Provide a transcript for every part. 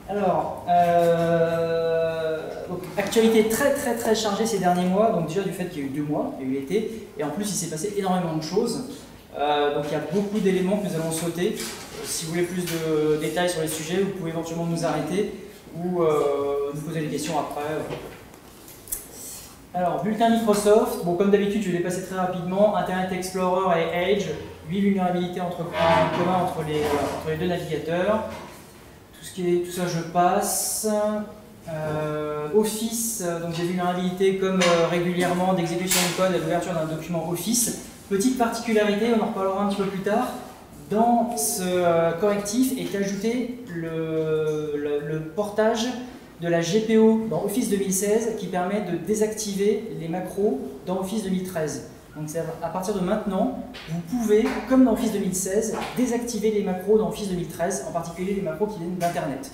Alors, donc, actualité très chargée ces derniers mois, donc déjà du fait qu'il y a eu 2 mois, il y a eu l'été, et en plus il s'est passé énormément de choses. Donc il y a beaucoup d'éléments que nous allons sauter. Si vous voulez plus de détails sur les sujets, vous pouvez éventuellement nous arrêter ou nous poser des questions après. Alors, bulletin Microsoft, bon, comme d'habitude je vais les passer très rapidement. Internet Explorer et Edge, 8 vulnérabilités en commun entre les 2 navigateurs. Tout ça je passe. Office, donc des vulnérabilités comme régulièrement d'exécution de code à l'ouverture d'un document Office. Petite particularité, on en reparlera un petit peu plus tard, dans ce correctif est ajouté le portage de la GPO dans Office 2016 qui permet de désactiver les macros dans Office 2013. Donc à partir de maintenant, vous pouvez, comme dans Office 2016, désactiver les macros dans Office 2013, en particulier les macros qui viennent d'Internet.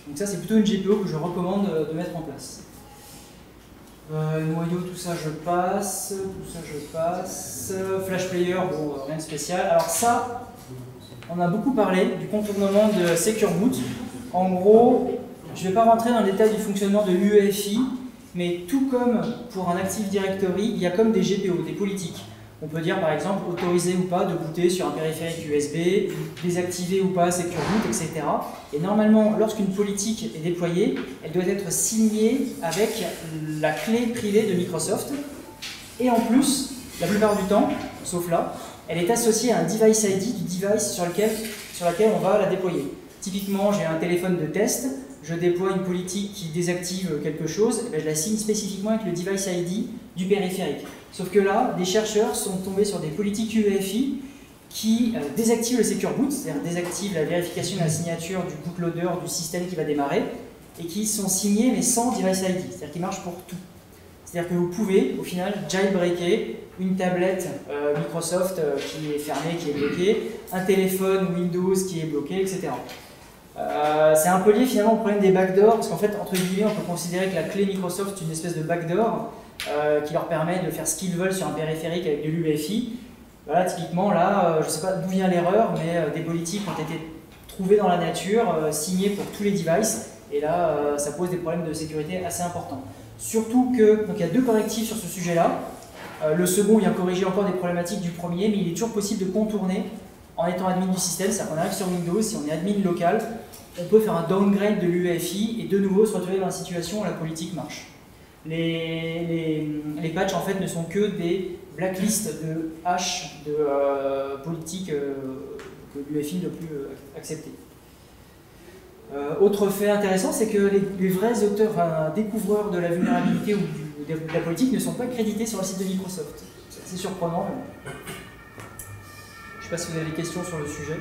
Donc ça c'est plutôt une GPO que je recommande de mettre en place. Noyau, tout ça je passe, Flash Player, bon, rien de spécial. Alors ça, on a beaucoup parlé du contournement de Secure Boot. En gros, je ne vais pas rentrer dans le détail du fonctionnement de l'UEFI, mais tout comme pour un Active Directory, il y a comme des GPO, des politiques. On peut dire par exemple autoriser ou pas de booter sur un périphérique USB, désactiver ou pas Secure Boot, etc. Et normalement, lorsqu'une politique est déployée, elle doit être signée avec la clé privée de Microsoft. Et en plus, la plupart du temps, sauf là, elle est associée à un device ID du device sur lequel on va la déployer. Typiquement, j'ai un téléphone de test, je déploie une politique qui désactive quelque chose, et je la signe spécifiquement avec le device ID du périphérique. Sauf que là, des chercheurs sont tombés sur des politiques UEFI qui désactivent le Secure Boot, c'est-à-dire désactivent la vérification de la signature du bootloader du système qui va démarrer, et qui sont signés mais sans device ID, c'est-à-dire qu'ils marchent pour tout. C'est-à-dire que vous pouvez, au final, jailbreaker une tablette Microsoft qui est fermée, qui est bloquée, un téléphone Windows qui est bloqué, etc. C'est un peu lié finalement au problème des backdoors, parce qu'en fait, entre guillemets, on peut considérer que la clé Microsoft est une espèce de backdoor qui leur permet de faire ce qu'ils veulent sur un périphérique avec de l'UEFI. Voilà, typiquement, là, je ne sais pas d'où vient l'erreur, mais des politiques ont été trouvées dans la nature, signées pour tous les devices, et là, ça pose des problèmes de sécurité assez importants. Surtout que, donc il y a 2 correctifs sur ce sujet-là. Le second vient corriger encore des problématiques du premier, mais il est toujours possible de contourner en étant admin du système, c'est-à-dire qu'on arrive sur Windows, si on est admin local, on peut faire un downgrade de l'UEFI et de nouveau se retrouver dans la situation où la politique marche. Les patchs en fait ne sont que des blacklists de hash de politiques que l'UEFI ne doit plus accepter. Autre fait intéressant, c'est que les vrais auteurs, découvreurs de la vulnérabilité ou de la politique ne sont pas crédités sur le site de Microsoft. C'est assez surprenant. Je ne sais pas si vous avez des questions sur le sujet.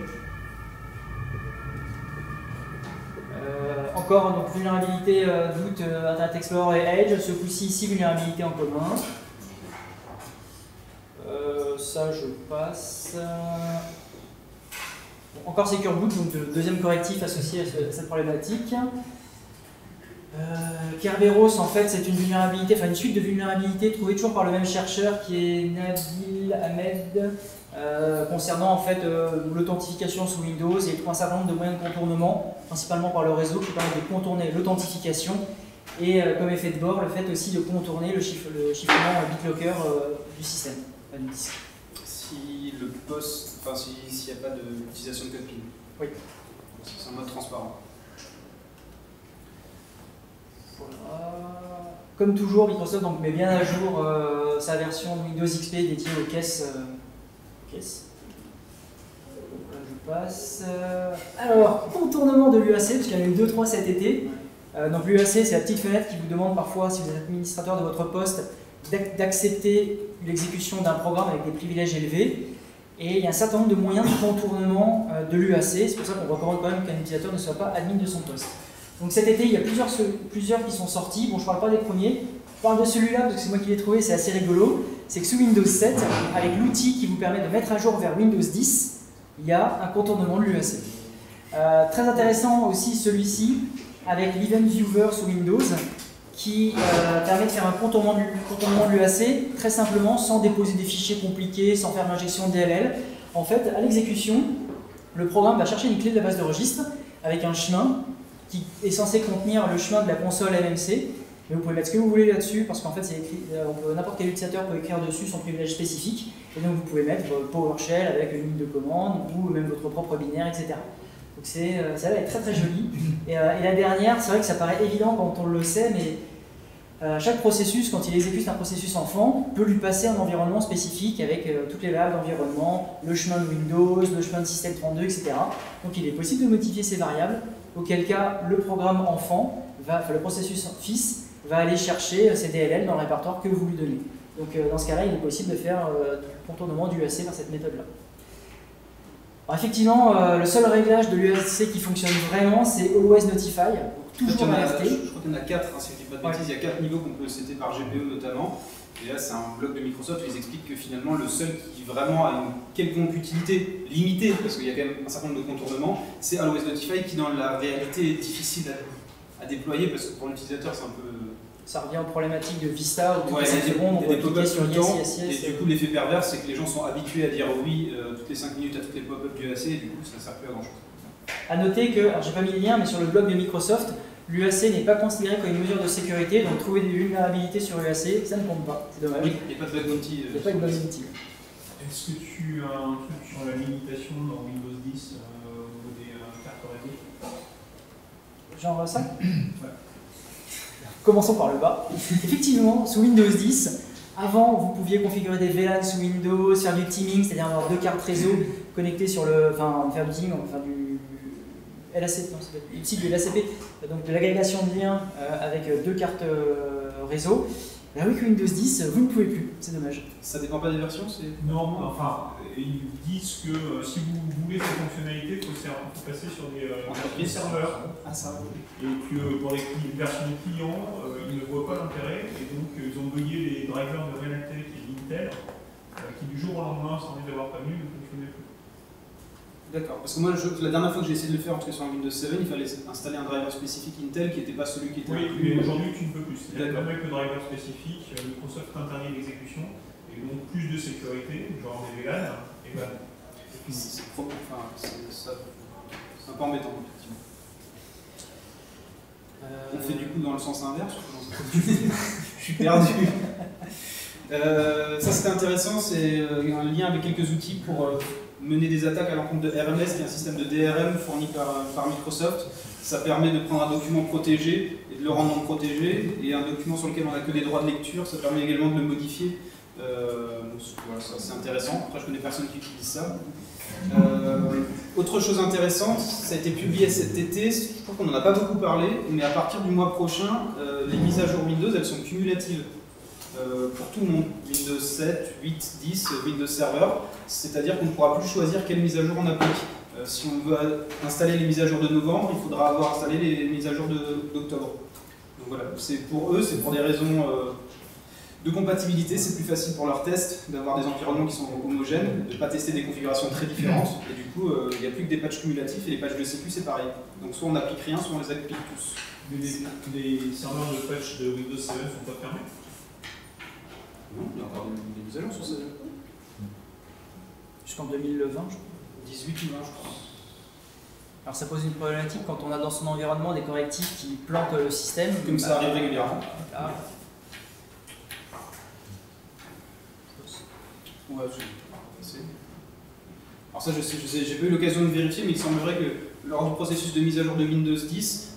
Encore, donc vulnérabilité Boot, Internet Explorer et Edge, ce coup-ci 6 vulnérabilités en commun. Ça je passe. Bon, encore Secure Boot, donc le deuxième correctif associé à cette problématique. Kerberos, en fait, c'est une vulnérabilité, enfin une suite de vulnérabilités trouvées toujours par le même chercheur qui est Nabil Ahmed, concernant en fait l'authentification sous Windows, et il trouve un certain nombre de moyens de contournement, principalement par le réseau, qui permettent de contourner l'authentification et comme effet de bord, le fait aussi de contourner le chiffrement BitLocker du système, du disque. Si le poste, enfin s'il n'y a pas d'utilisation de code PIN. Oui. C'est en mode transparent. Voilà. Comme toujours, Microsoft donc, met bien à jour sa version Windows XP dédiée aux caisses. Voilà, je passe. Alors, contournement de l'UAC, parce qu'il y en a eu 2-3 cet été. Donc l'UAC, c'est la petite fenêtre qui vous demande parfois, si vous êtes administrateur de votre poste, d'accepter l'exécution d'un programme avec des privilèges élevés. Et il y a un certain nombre de moyens de contournement de l'UAC. C'est pour ça qu'on recommande quand même qu'un utilisateur ne soit pas admin de son poste. Donc cet été, il y a plusieurs qui sont sortis. Bon, je ne parle pas des premiers. Je parle de celui-là parce que c'est moi qui l'ai trouvé, c'est assez rigolo. C'est que sous Windows 7, avec l'outil qui vous permet de mettre à jour vers Windows 10, il y a un contournement de l'UAC. Très intéressant aussi celui-ci, avec l'Event Viewer sous Windows, qui permet de faire un contournement de l'UAC très simplement, sans déposer des fichiers compliqués, sans faire l'injection de DLL. En fait, à l'exécution, le programme va chercher une clé de la base de registre avec un chemin qui est censé contenir le chemin de la console MMC. Mais vous pouvez mettre ce que vous voulez là-dessus, parce qu'en fait, n'importe quel utilisateur peut écrire dessus son privilège spécifique. Et donc, vous pouvez mettre PowerShell avec une ligne de commande, ou même votre propre binaire, etc. Donc, ça va être très très joli. Et la dernière, c'est vrai que ça paraît évident quand on le sait, mais chaque processus, quand il exécute un processus enfant, peut lui passer un environnement spécifique avec toutes les variables d'environnement, le chemin de Windows, le chemin de système32, etc. Donc il est possible de modifier ces variables, auquel cas le programme enfant, le processus fils, va aller chercher ces DLL dans le répertoire que vous lui donnez. Donc dans ce cas-là, il est possible de faire du contournement du UAC par cette méthode-là. Effectivement, le seul réglage de l'UAC qui fonctionne vraiment, c'est Always Notify, donc toujours alerté. Je crois qu'il y en a 4, hein, si je ne dis pas de bêtises, il y a 4 niveaux qu'on peut setter par GPO notamment. Et là, c'est un blog de Microsoft où ils expliquent que finalement, le seul qui vraiment a une quelconque utilité limitée, parce qu'il y a quand même un certain nombre de contournements, c'est Always Notify qui, dans la réalité, est difficile à déployer parce que pour l'utilisateur, c'est un peu. Ça revient aux problématiques de Vista où ouais, c'est bon, on peut cliquer sur yes. Et du coup, l'effet pervers, c'est que les gens sont habitués à dire oui toutes les 5 minutes à toutes les pop-up du UAC, et du coup, ça ne sert plus à grand chose. A noter que, alors j'ai pas mis le lien, mais sur le blog de Microsoft, l'UAC n'est pas considéré comme une mesure de sécurité, donc trouver des vulnérabilités sur l'UAC, ça ne compte pas, c'est dommage. Oui, il n'y a pas de bug bounty. Il n'y a pas de bug bounty. Est-ce que tu as un truc sur la limitation dans Windows 10 au niveau des cartes réseau? Genre ça? Ouais. Commençons par le bas. Effectivement, sous Windows 10, avant vous pouviez configurer des VLAN sous Windows, faire du teaming, c'est-à-dire avoir deux cartes réseau connectées sur le. Enfin, faire du teaming, enfin du LACP, non, c'est du type de l'ACP, donc de l'agrégation de liens avec deux cartes réseau. Là, oui, que Windows 10, vous ne pouvez plus, c'est dommage. Ça dépend pas des versions, Non, enfin, ils disent que si vous voulez cette fonctionnalité, il faut passer sur des serveurs. Ah, ça. Et que pour les versions clients, ils ne voient pas l'intérêt, et donc ils ont bugué les drivers de Realtek et Intel, qui du jour au lendemain, sans les avoir prévenus, ne fonctionnaient plus. D'accord, parce que moi, la dernière fois que j'ai essayé de le faire, en tout cas sur un Windows 7, il fallait installer un driver spécifique Intel qui n'était pas celui qui était. Oui, mais aujourd'hui tu ne peux plus. C'est-à-dire que même avec le driver spécifique, Microsoft interdit l'exécution, et donc plus de sécurité, genre des VLAN, et ben. C'est un peu embêtant, effectivement. On fait du coup dans le sens inverse. Je suis perdu. Ça c'était intéressant, c'est un lien avec quelques outils pour mener des attaques à l'encontre de RMS, qui est un système de DRM fourni par Microsoft. Ça permet de prendre un document protégé et de le rendre non protégé, et un document sur lequel on n'a que des droits de lecture, ça permet également de le modifier. Voilà, c'est intéressant. Après, je connais personne qui utilise ça. Autre chose intéressante, ça a été publié cet été, je crois qu'on n'en a pas beaucoup parlé, mais à partir du mois prochain, les mises à jour Windows, elles sont cumulatives pour tout le monde. Windows 7, 8, 10, Windows Server, c'est-à-dire qu'on ne pourra plus choisir quelle mise à jour on applique. Si on veut installer les mises à jour de novembre, il faudra avoir installé les mises à jour d'octobre. Donc voilà, pour eux, c'est pour des raisons de compatibilité, c'est plus facile pour leurs tests d'avoir des environnements qui sont homogènes, de ne pas tester des configurations très différentes, et du coup, il n'y a plus que des patchs cumulatifs, et les patchs de sécu, c'est pareil. Donc soit on n'applique rien, soit on les applique tous. Mais les serveurs de patch de Windows 7 ne sont pas fermés? Non, il y a encore des mises à jour sur ça. Jusqu'en 2020, je crois. 18 ou 20, je crois. Alors ça pose une problématique quand on a dans son environnement des correctifs qui plantent le système. Comme ça arrive régulièrement. Ah. Ouais, alors ça, j'ai pas eu l'occasion de vérifier, mais il semblerait que lors du processus de mise à jour de Windows 10,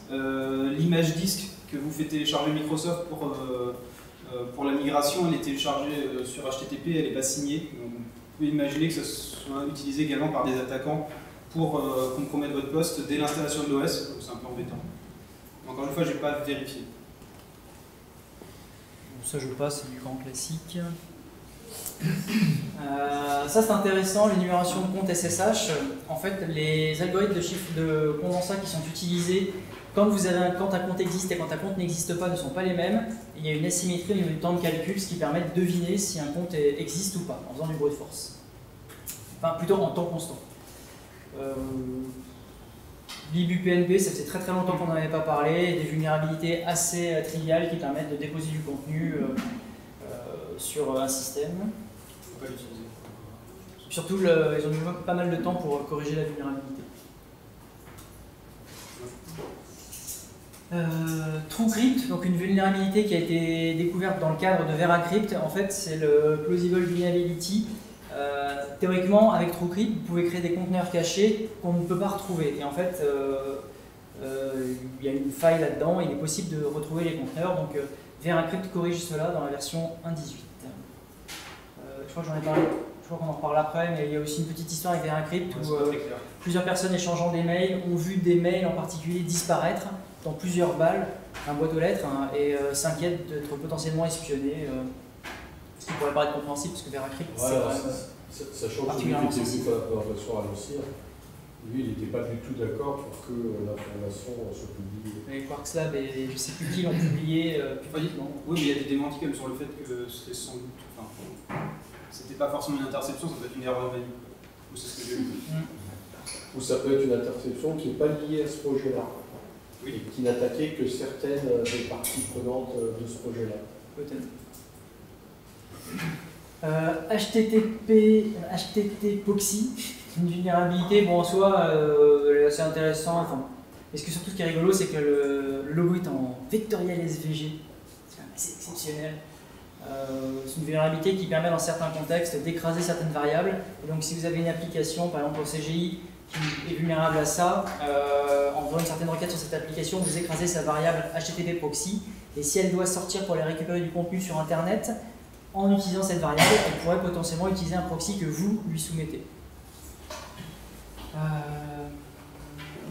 l'image disque que vous faites télécharger Microsoft pour la migration, elle est téléchargée sur HTTP, elle n'est pas signée. Donc, vous pouvez imaginer que ça soit utilisé également par des attaquants pour compromettre votre poste dès l'installation de l'OS, donc c'est un peu embêtant. Encore une fois, je n'ai pas vérifié. Bon, ça je passe, c'est du grand classique. Ça c'est intéressant, l'énumération de comptes SSH. En fait, les algorithmes de chiffre de condensat qui sont utilisés quand un compte existe et quand un compte n'existe pas ne sont pas les mêmes. Il y a une asymétrie au niveau du temps de calcul, ce qui permet de deviner si un compte existe ou pas en faisant du brute force. Enfin, plutôt en temps constant. L'IBU-PNP, ça faisait très très longtemps qu'on n'en avait pas parlé, des vulnérabilités assez triviales qui permettent de déposer du contenu sur un système. Faut pas l'utiliser. Surtout, ils ont eu pas mal de temps pour corriger la vulnérabilité. TrueCrypt, donc une vulnérabilité qui a été découverte dans le cadre de VeraCrypt. En fait, c'est le Plausible Vulnerability. Théoriquement, avec TrueCrypt, vous pouvez créer des conteneurs cachés qu'on ne peut pas retrouver. Et en fait, il y a une faille là-dedans. Il est possible de retrouver les conteneurs. Donc, VeraCrypt corrige cela dans la version 1.18. Je crois que j'en ai parlé. Je crois qu'on en reparle après, mais il y a aussi une petite histoire avec VeraCrypt où plusieurs personnes échangeant des mails ont vu des mails en particulier disparaître dans plusieurs balles, un boîte aux lettres, hein, et s'inquiètent d'être potentiellement espionnés. Ce qui pourrait paraître compréhensible, parce que VeraCrypt, c'est sachant que celui qui était vu par la présentation à Annoncière, lui, il n'était pas du tout d'accord pour que l'information soit publiée. Mais Quarks Lab et je ne sais plus qui l'ont publié publiquement. Oui, mais il y a des démentis quand même sur le fait que c'était sans doute. C'était pas forcément une interception, ça peut être une erreur de value. C'est ce que j'ai lu. Ou ça peut être une interception qui n'est pas liée à ce projet-là. Oui. Et qui n'attaquait que certaines des parties prenantes de ce projet-là. Peut-être. HTTPoxy, une vulnérabilité, bon en soi, elle est assez intéressant. Enfin, et surtout ce qui est rigolo, c'est que le logo est en vectoriel SVG. C'est quand même assez exceptionnel. C'est une vulnérabilité qui permet dans certains contextes d'écraser certaines variables. Et donc si vous avez une application, par exemple au CGI, qui est vulnérable à ça, en faisant une certaine requête sur cette application, vous écrasez sa variable HTTP proxy. Et si elle doit sortir pour aller récupérer du contenu sur Internet, en utilisant cette variable, elle pourrait potentiellement utiliser un proxy que vous lui soumettez.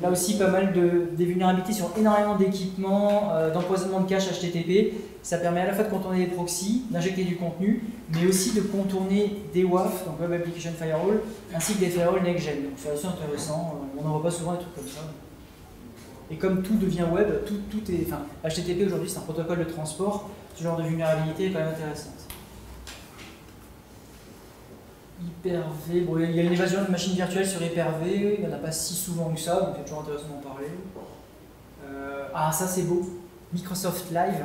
Là aussi, pas mal des vulnérabilités sur énormément d'équipements, d'empoisonnement de cache HTTP. Ça permet à la fois de contourner les proxys, d'injecter du contenu, mais aussi de contourner des WAF, donc Web Application Firewall, ainsi que des firewalls next-gen. Donc c'est assez intéressant, on n'en voit pas souvent des trucs comme ça. Et comme tout devient web, tout est. Enfin, HTTP aujourd'hui c'est un protocole de transport, ce genre de vulnérabilité est quand même intéressante. Hyper-V, bon, il y a une évasion de machines virtuelles sur Hyper-V, il n'y en a pas si souvent que ça, donc c'est toujours intéressant d'en parler. Ça c'est beau, Microsoft Live.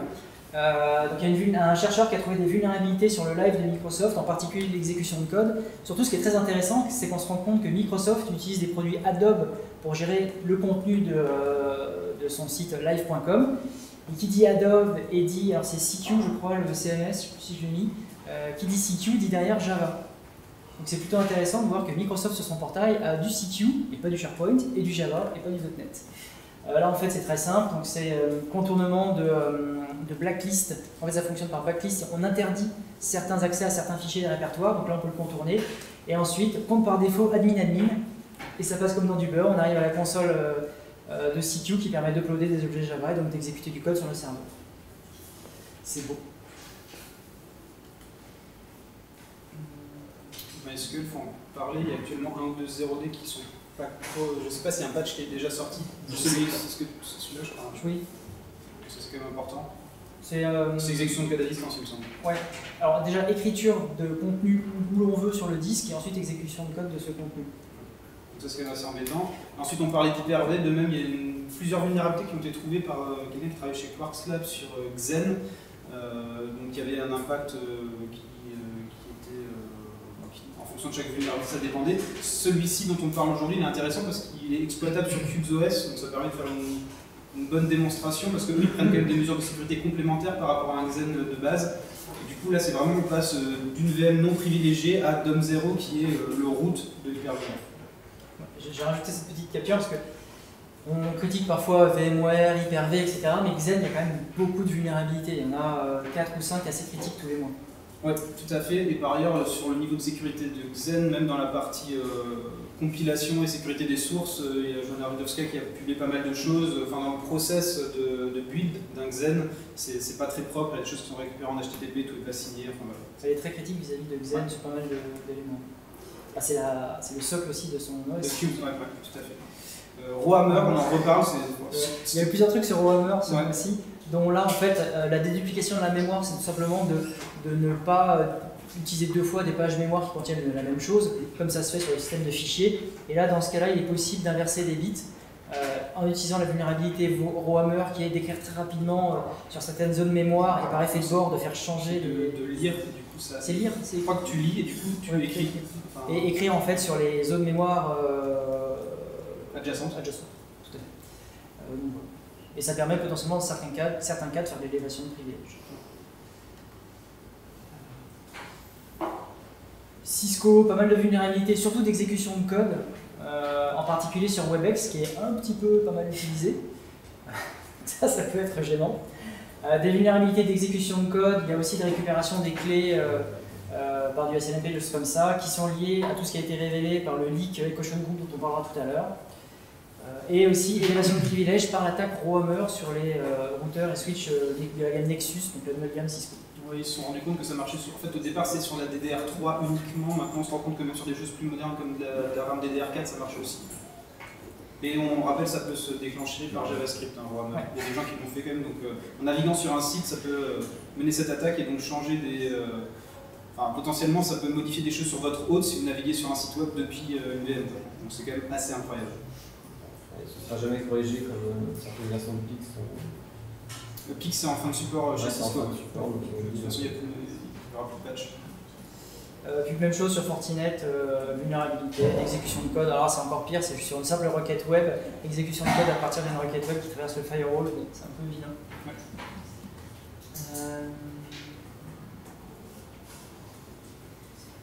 Donc il y a un chercheur qui a trouvé des vulnérabilités sur le live de Microsoft, en particulier l'exécution de code. Surtout ce qui est très intéressant, c'est qu'on se rend compte que Microsoft utilise des produits Adobe pour gérer le contenu de son site live.com. Et qui dit Adobe et dit, alors c'est CQ je crois, le CMS, je ne sais plus si je l'ai mis, qui dit CQ dit derrière Java. Donc c'est plutôt intéressant de voir que Microsoft sur son portail a du CQ et pas du SharePoint, et du Java et pas du .NET. Là en fait c'est très simple, donc c'est contournement de blacklist. En fait ça fonctionne par blacklist, on interdit certains accès à certains fichiers des répertoires, donc là on peut le contourner. Et ensuite, compte par défaut admin, et ça passe comme dans du beurre, on arrive à la console de CQ qui permet d'uploader des objets Java et donc d'exécuter du code sur le serveur. C'est beau. MySQL, il faut en parler, il y a actuellement un ou deux 0D qui sont pas trop. Je ne sais pas s'il y a un patch qui est déjà sorti. C'est celui-là, je crois. Oui. C'est quand même important. C'est exécution de code à distance, il me semble. Ouais. Alors déjà, écriture de contenu où l'on veut sur le disque et ensuite exécution de code de ce contenu. Donc ça c'est quand même assez embêtant. Ensuite on parlait d'Hyper-V, de même il y a plusieurs vulnérabilités qui ont été trouvées par quelqu'un qui travaille chez Quarks Lab sur Xen. Donc il y avait un impact qui était en fonction de chaque vulnérabilité, ça dépendait. Celui-ci dont on parle aujourd'hui il est intéressant parce qu'il est exploitable sur CubesOS, donc ça permet de faire une bonne démonstration parce qu'eux ils prennent quand même des mesures de sécurité complémentaires par rapport à un Xen de base. Et du coup là c'est vraiment on passe d'une VM non privilégiée à DOM0 qui est le root de Hyper-V. J'ai rajouté cette petite capture parce que on critique parfois VMware, Hyper-V, etc. Mais Xen, il y a quand même beaucoup de vulnérabilités. Il y en a 4 ou 5 assez critiques tous les mois. Oui, tout à fait. Et par ailleurs, sur le niveau de sécurité de Xen, même dans la partie compilation et sécurité des sources, il y a Joanna Rudowska qui a publié pas mal de choses. Enfin, dans le process de build d'un Xen, c'est pas très propre. Il y a des choses qui sont récupérées en HTTP, tout est pas signé. Enfin, voilà. Ça est très critique vis-à-vis de Xen sur pas mal d'éléments. C'est le socle aussi de son OS. De Cube, ouais, tout à fait. Rohammer, on en reparle. Il y a eu plusieurs trucs sur Rohammer aussi, dont là en fait la déduplication de la mémoire c'est tout simplement de ne pas utiliser deux fois des pages mémoire qui contiennent la même chose, comme ça se fait sur les systèmes de fichiers. Et là dans ce cas-là il est possible d'inverser des bits en utilisant la vulnérabilité Rohammer qui est d'écrire très rapidement sur certaines zones mémoire et par effet de bord de faire changer de lire. C'est lire. Je crois que tu lis et du coup tu écris. Enfin, et écrire en fait sur les zones mémoire adjacentes. Tout à fait. Et ça permet potentiellement, dans certains cas, de faire de l'élévation de privilèges. Cisco, pas mal de vulnérabilités, surtout d'exécution de code, en particulier sur WebEx, qui est un petit peu pas mal utilisé. Ça peut être gênant. Des vulnérabilités d'exécution de code, il y a aussi de récupération des clés par du SNMP, des choses comme ça, qui sont liées à tout ce qui a été révélé par le leak Caution Group dont on parlera tout à l'heure. Et aussi élévation de privilèges par l'attaque Rohammer sur les routeurs et switches de la gamme Nexus, donc la nouvelle gamme Cisco. Oui, ils se sont rendus compte que ça marchait sur. En fait, au départ, c'est sur la DDR3 uniquement. Maintenant, on se rend compte que même sur des choses plus modernes comme la RAM DDR4, ça marche aussi. Et on rappelle, ça peut se déclencher par JavaScript, Rohammer. Ouais. Il y a des gens qui l'ont fait quand même. Donc, en naviguant sur un site, ça peut mener cette attaque et donc changer des. Enfin, potentiellement, ça peut modifier des choses sur votre hôte si vous naviguez sur un site web depuis une VM. Donc, c'est quand même assez incroyable. Ce ne sera jamais corrigé comme certaines versions de Pix. Le Pix c'est en fin de support chez Cisco. De toute façon, il n'y aura plus de patch. Puis même chose sur Fortinet, vulnérabilité, exécution de code. Alors c'est encore pire, c'est sur une simple requête web, exécution de code à partir d'une requête web qui traverse le firewall, c'est un peu vilain. Ouais.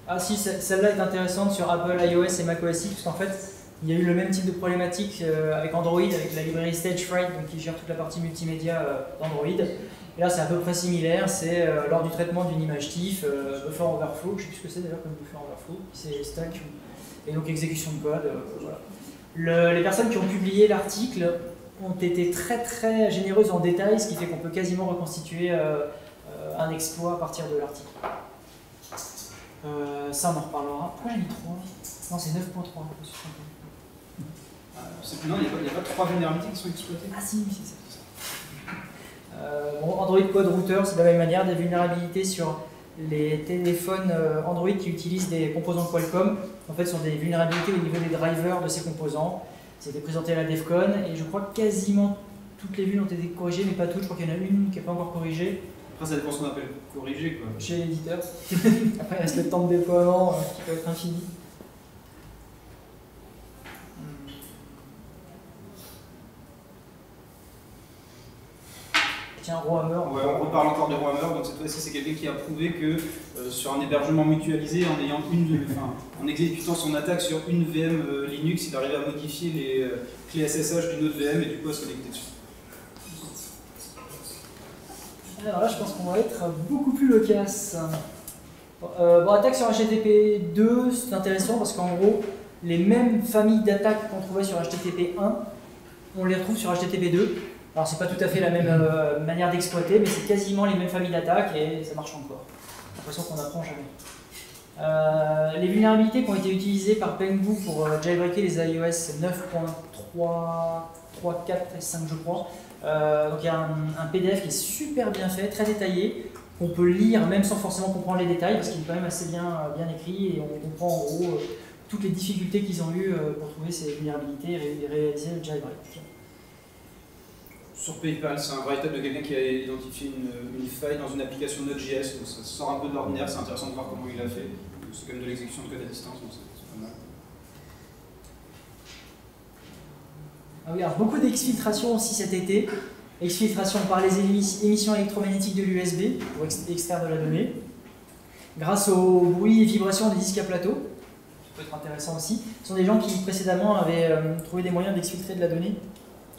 Ah si, celle-là est intéressante sur Apple iOS et macOS X, parce qu'en fait, il y a eu le même type de problématique avec Android, avec la librairie StageFright, donc qui gère toute la partie multimédia d'Android. Et là, c'est à peu près similaire, c'est lors du traitement d'une image TIFF, buffer overflow, je ne sais plus ce que c'est d'ailleurs comme buffer overflow, c'est stack, et donc exécution de code, voilà. Les personnes qui ont publié l'article ont été très très généreuses en détail, ce qui fait qu'on peut quasiment reconstituer un exploit à partir de l'article. Ça, on en reparlera. Pourquoi j'ai mis 3 ? Non, c'est 9.3. Non, il n'y a pas 3 vulnérabilités qui sont exploitées. Ah si, c'est ça. Bon, Android Code Router, c'est de la même manière, des vulnérabilités sur les téléphones Android qui utilisent des composants Qualcomm. En fait, ce sont des vulnérabilités au niveau des drivers de ces composants. C'était présenté à la DEFCON et je crois que quasiment toutes les vulnes ont été corrigées, mais pas toutes. Je crois qu'il y en a une qui n'est pas encore corrigée. Après, ça dépend de ce qu'on appelle corriger, quoi. Chez l'éditeur. Après, il reste le temps de déploiement qui peut être infini. Tiens, Rohammer. Ouais, on reparle encore de Rohammer. Donc cette fois-ci, c'est quelqu'un qui a prouvé que sur un hébergement mutualisé, en exécutant son attaque sur une VM Linux, il arrivait à modifier les clés SSH d'une autre VM et du coup à se connecter dessus. Alors là, je pense qu'on va être beaucoup plus loquace. Bon, attaque sur HTTP 2, c'est intéressant parce qu'en gros, les mêmes familles d'attaques qu'on trouvait sur HTTP 1, on les retrouve sur HTTP 2. Alors c'est pas tout à fait la même manière d'exploiter, mais c'est quasiment les mêmes familles d'attaques et ça marche encore. J'ai l'impression qu'on n'apprend jamais. Les vulnérabilités qui ont été utilisées par Pengu pour jailbreaker les iOS 9.3, 4 et 5 je crois. Donc il y a un PDF qui est super bien fait, très détaillé, qu'on peut lire même sans forcément comprendre les détails parce qu'il est quand même assez bien écrit et on comprend en gros toutes les difficultés qu'ils ont eues pour trouver ces vulnérabilités et réaliser le jailbreak. Sur PayPal, c'est un write-up de quelqu'un qui a identifié une faille dans une application Node.js, donc ça sort un peu de l'ordinaire, c'est intéressant de voir comment il l'a fait. C'est quand même de l'exécution de code à distance, donc c'est pas mal. Ah oui, alors beaucoup d'exfiltration aussi cet été. Exfiltration par les émissions électromagnétiques de l'USB pour extraire de la donnée. Grâce au bruit et vibrations des disques à plateau, qui peut être intéressant aussi. Ce sont des gens qui précédemment avaient trouvé des moyens d'exfiltrer de la donnée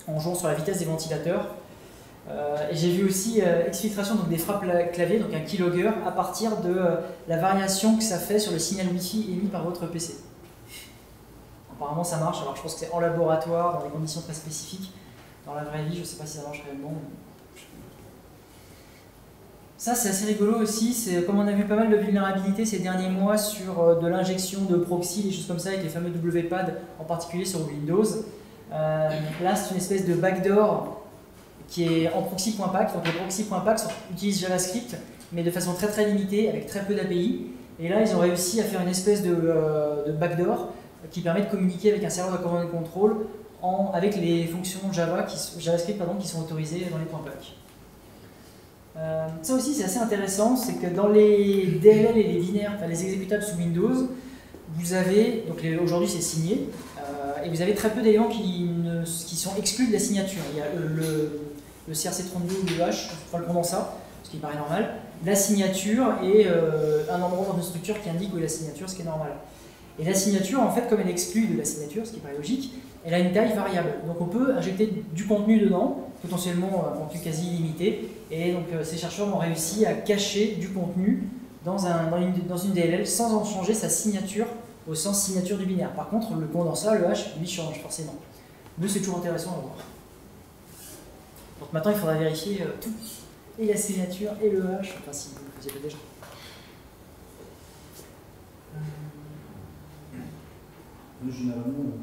en jouant sur la vitesse des ventilateurs. Et j'ai vu aussi exfiltration donc des frappes clavier, donc un keylogger, à partir de la variation que ça fait sur le signal Wi-Fi émis par votre PC. Apparemment ça marche, alors je pense que c'est en laboratoire, dans des conditions très spécifiques. Dans la vraie vie, je ne sais pas si ça marche réellement. Ça c'est assez rigolo aussi, c'est comme on a vu pas mal de vulnérabilités ces derniers mois sur de l'injection de proxy, des choses comme ça avec les fameux WPAD, en particulier sur Windows. Là c'est une espèce de backdoor qui est en proxy.pack, donc les proxy.pack utilisent JavaScript mais de façon très très limitée avec très peu d'API et là ils ont réussi à faire une espèce de backdoor qui permet de communiquer avec un serveur de command and control avec les fonctions JavaScript qui sont autorisées dans les .pack. Ça aussi c'est assez intéressant, c'est que dans les DLL et les binaires, enfin les exécutables sous Windows, vous avez, donc aujourd'hui c'est signé, et vous avez très peu d'éléments qui sont exclus de la signature. Il y a le CRC32 ou le H, enfin le condensat, ce qui paraît normal, la signature et un endroit dans une structure qui indique où est la signature, ce qui est normal. Et la signature, en fait, comme elle exclut de la signature, ce qui paraît logique, elle a une taille variable. Donc on peut injecter du contenu dedans, potentiellement un contenu quasi illimité, et donc ces chercheurs ont réussi à cacher du contenu dans une DLL sans en changer sa signature au sens signature du binaire. Par contre, le condensat, le H, lui change forcément. Mais c'est toujours intéressant à voir. Donc maintenant, il faudra vérifier tout, et la signature et le H, enfin si vous le faisiez pas déjà. Généralement,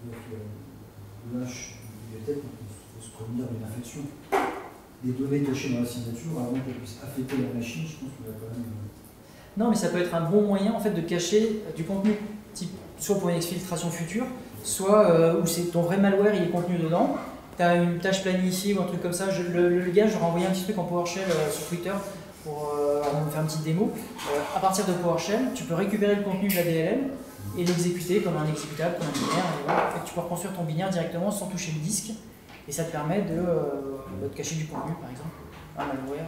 avec le H du bibliothèque, il faut se prévenir d'une infection. Des données cachées dans la signature, avant qu'elles puissent affecter la machine, je pense qu'il va quand même. Non, mais ça peut être un bon moyen en fait de cacher du contenu, soit pour une exfiltration future, soit où c'est ton vrai malware il est contenu dedans. Tu as une tâche planifiée ou un truc comme ça. Le gars, j'aurais envoyé un petit truc en PowerShell sur Twitter pour faire une petite démo. À partir de PowerShell, tu peux récupérer le contenu de la DLL et l'exécuter comme un exécutable, comme un binaire. Et voilà. En fait, tu peux reconstruire ton binaire directement sans toucher le disque. Et ça te permet de cacher du contenu, par exemple, un malware.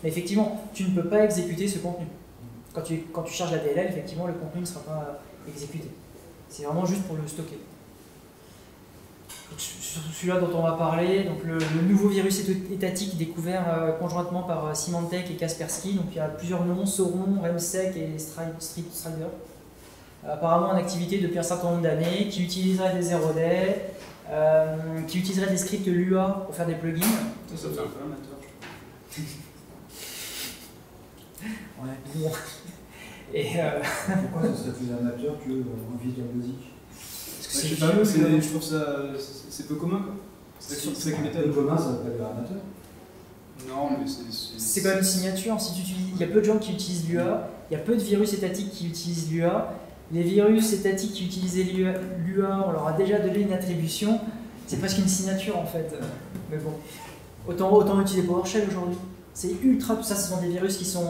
Mais effectivement, tu ne peux pas exécuter ce contenu. Quand tu charges la DLL, effectivement, le contenu ne sera pas exécuté. C'est vraiment juste pour le stocker. Sur celui-là dont on va parler, donc le nouveau virus étatique découvert conjointement par Symantec et Kaspersky. Donc il y a plusieurs noms, Sauron, Remsec et Strider. Apparemment en activité depuis un certain nombre d'années, qui utiliserait des 0-day, qui utiliserait des scripts Lua pour faire des plugins. Ça fait un peu amateur. Ouais, bon. Et pourquoi ça serait plus amateur qu'un Visual Basic? Parce que je trouve ça c'est peu commun quoi. C'est ça qui m'étonne. Peu commun, ça va pas être amateur. Non, mais c'est quand même une signature. Si il y a peu de gens qui utilisent Lua, il y a peu de virus étatiques qui utilisent Lua. Les virus étatiques qui utilisaient Lua, on leur a déjà donné une attribution. C'est presque une signature en fait. Mais bon, autant utiliser PowerShell aujourd'hui. C'est ultra. Ça, ce sont des virus qui sont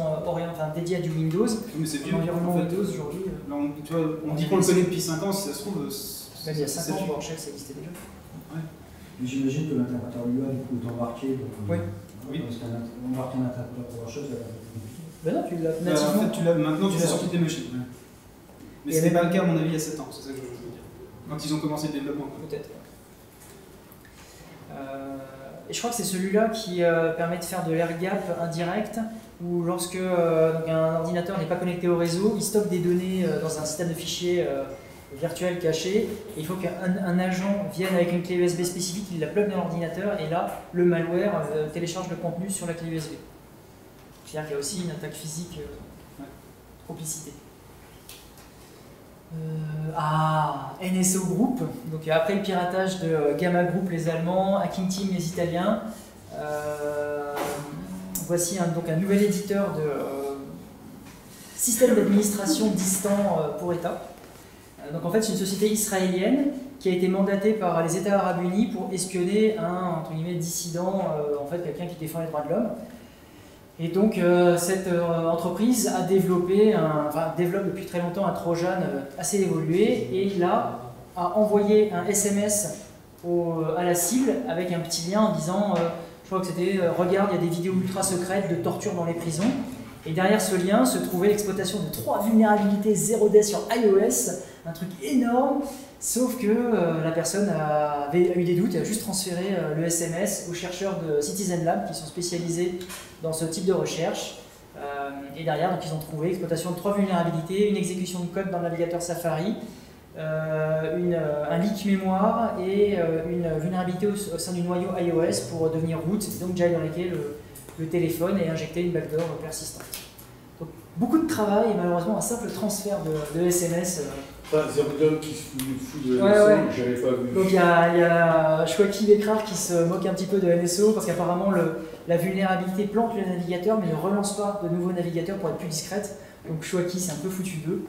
dédiés à du Windows. Mais c'est vieux. L'environnement en fait, Windows aujourd'hui. On dit qu'on le connaît depuis 5 ans, si ça se trouve. Même il y a 5 ans, PowerShell, ça existait déjà. Ouais. Mais j'imagine que l'interpréteur Lua du coup est embarqué. Donc, oui. Parce qu'embarquer un interpréteur PowerShell, ça va être compliqué. Ben non, tu l'as nativement. En fait, maintenant, tu l'as sorti de tes machines. Ouais. Mais c'était pas le cas, à mon avis, il y a 7 ans, c'est ça que je veux dire. Quand ils ont commencé le développement. Peut-être. Et je crois que c'est celui-là qui permet de faire de l'air gap indirect, où lorsque donc un ordinateur n'est pas connecté au réseau, il stocke des données dans un système de fichiers virtuel caché, et il faut qu'un agent vienne avec une clé USB spécifique, il la plug dans l'ordinateur, et là, le malware télécharge le contenu sur la clé USB. C'est-à-dire qu'il y a aussi une attaque physique complicité. NSO Group, donc après le piratage de Gamma Group les Allemands, Hacking Team les Italiens, voici donc un nouvel éditeur de système d'administration distant pour État. Donc en fait c'est une société israélienne qui a été mandatée par les États arabes unis pour espionner un entre guillemets dissident, en fait quelqu'un qui défend les droits de l'homme. Et donc cette entreprise a développe depuis très longtemps un trojan assez évolué, et là a envoyé un SMS à la cible avec un petit lien en disant, je crois que c'était regarde, il y a des vidéos ultra secrètes de torture dans les prisons. Et derrière ce lien se trouvait l'exploitation de 3 vulnérabilités 0-day sur iOS, un truc énorme, sauf que la personne a eu des doutes et a juste transféré le SMS aux chercheurs de Citizen Lab qui sont spécialisés dans ce type de recherche. Et derrière, donc, ils ont trouvé exploitation de 3 vulnérabilités, une exécution de code dans le navigateur Safari, un leak mémoire et une vulnérabilité au sein du noyau iOS pour devenir root, et donc jailbreaker le téléphone et injecter une backdoor persistante. Donc beaucoup de travail et malheureusement un simple transfert de SMS. Zerudon qui se fout de NSO, j'avais pas vu. Donc il y a Chouaki Bekrar qui se moque un petit peu de NSO parce qu'apparemment la vulnérabilité plante le navigateur mais ne relance pas de nouveaux navigateurs pour être plus discrète. Donc Chouaki c'est un peu foutu d'eux.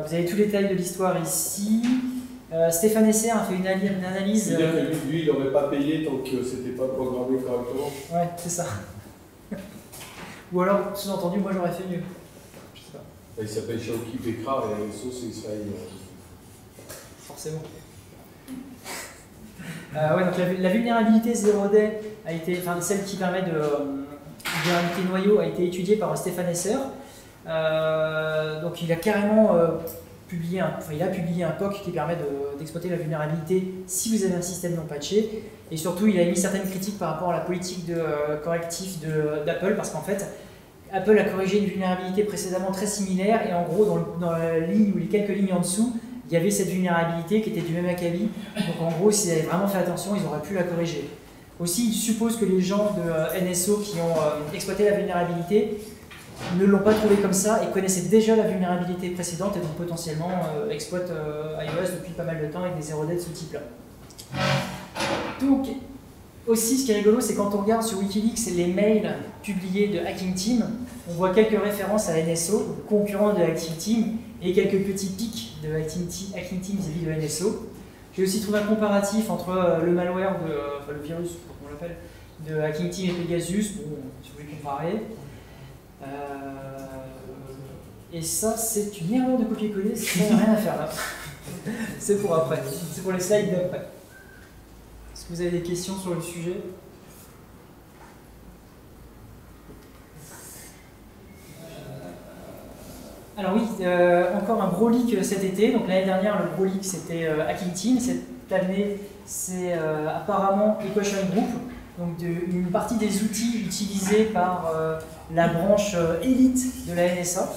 Vous avez tous les détails de l'histoire ici. Stéphane Esser a fait une analyse. C'est-à-dire que lui, il n'aurait pas payé tant que c'était pas programmé correctement. Ouais, c'est ça. Ou alors, sous-entendu, moi j'aurais fait mieux. Je sais pas. Il s'appelle Chouaki Bekrar et NSO c'est israélien. Forcément. Ouais, donc la vulnérabilité 0day a été, enfin celle qui permet de vulnérabilité noyau a été étudiée par Stéphane Esser. Donc il a carrément publié un POC qui permet d'exploiter la vulnérabilité si vous avez un système non patché. Et surtout, il a émis certaines critiques par rapport à la politique de correctif d'Apple, parce qu'en fait, Apple a corrigé une vulnérabilité précédemment très similaire, et en gros, dans la ligne ou les quelques lignes en dessous, il y avait cette vulnérabilité qui était du même acabit. Donc en gros, s'ils avaient vraiment fait attention, ils auraient pu la corriger. Aussi, il suppose que les gens de NSO qui ont exploité la vulnérabilité ne l'ont pas trouvé comme ça et connaissaient déjà la vulnérabilité précédente et donc potentiellement exploitent iOS depuis pas mal de temps avec des 0day de ce type-là. Donc, aussi, ce qui est rigolo, c'est quand on regarde sur Wikileaks les mails publiés de Hacking Team, on voit quelques références à NSO, concurrent de Hacking Team, et quelques petits pics de Hacking Team vis-à-vis de NSO. J'ai aussi trouvé un comparatif entre le malware, enfin le virus, comment on l'appelle, de Hacking Team et Pegasus, bon, si vous voulez comparer. Et ça, c'est une erreur de copier-coller, ça n'a rien à faire là. C'est pour après, c'est pour les slides d'après. Est-ce que vous avez des questions sur le sujet? Alors oui, encore un gros leak cet été. Donc l'année dernière, le gros leak c'était Hacking Team. Cette année, c'est apparemment Equation Group. Donc une partie des outils utilisés par la branche élite de la NSA.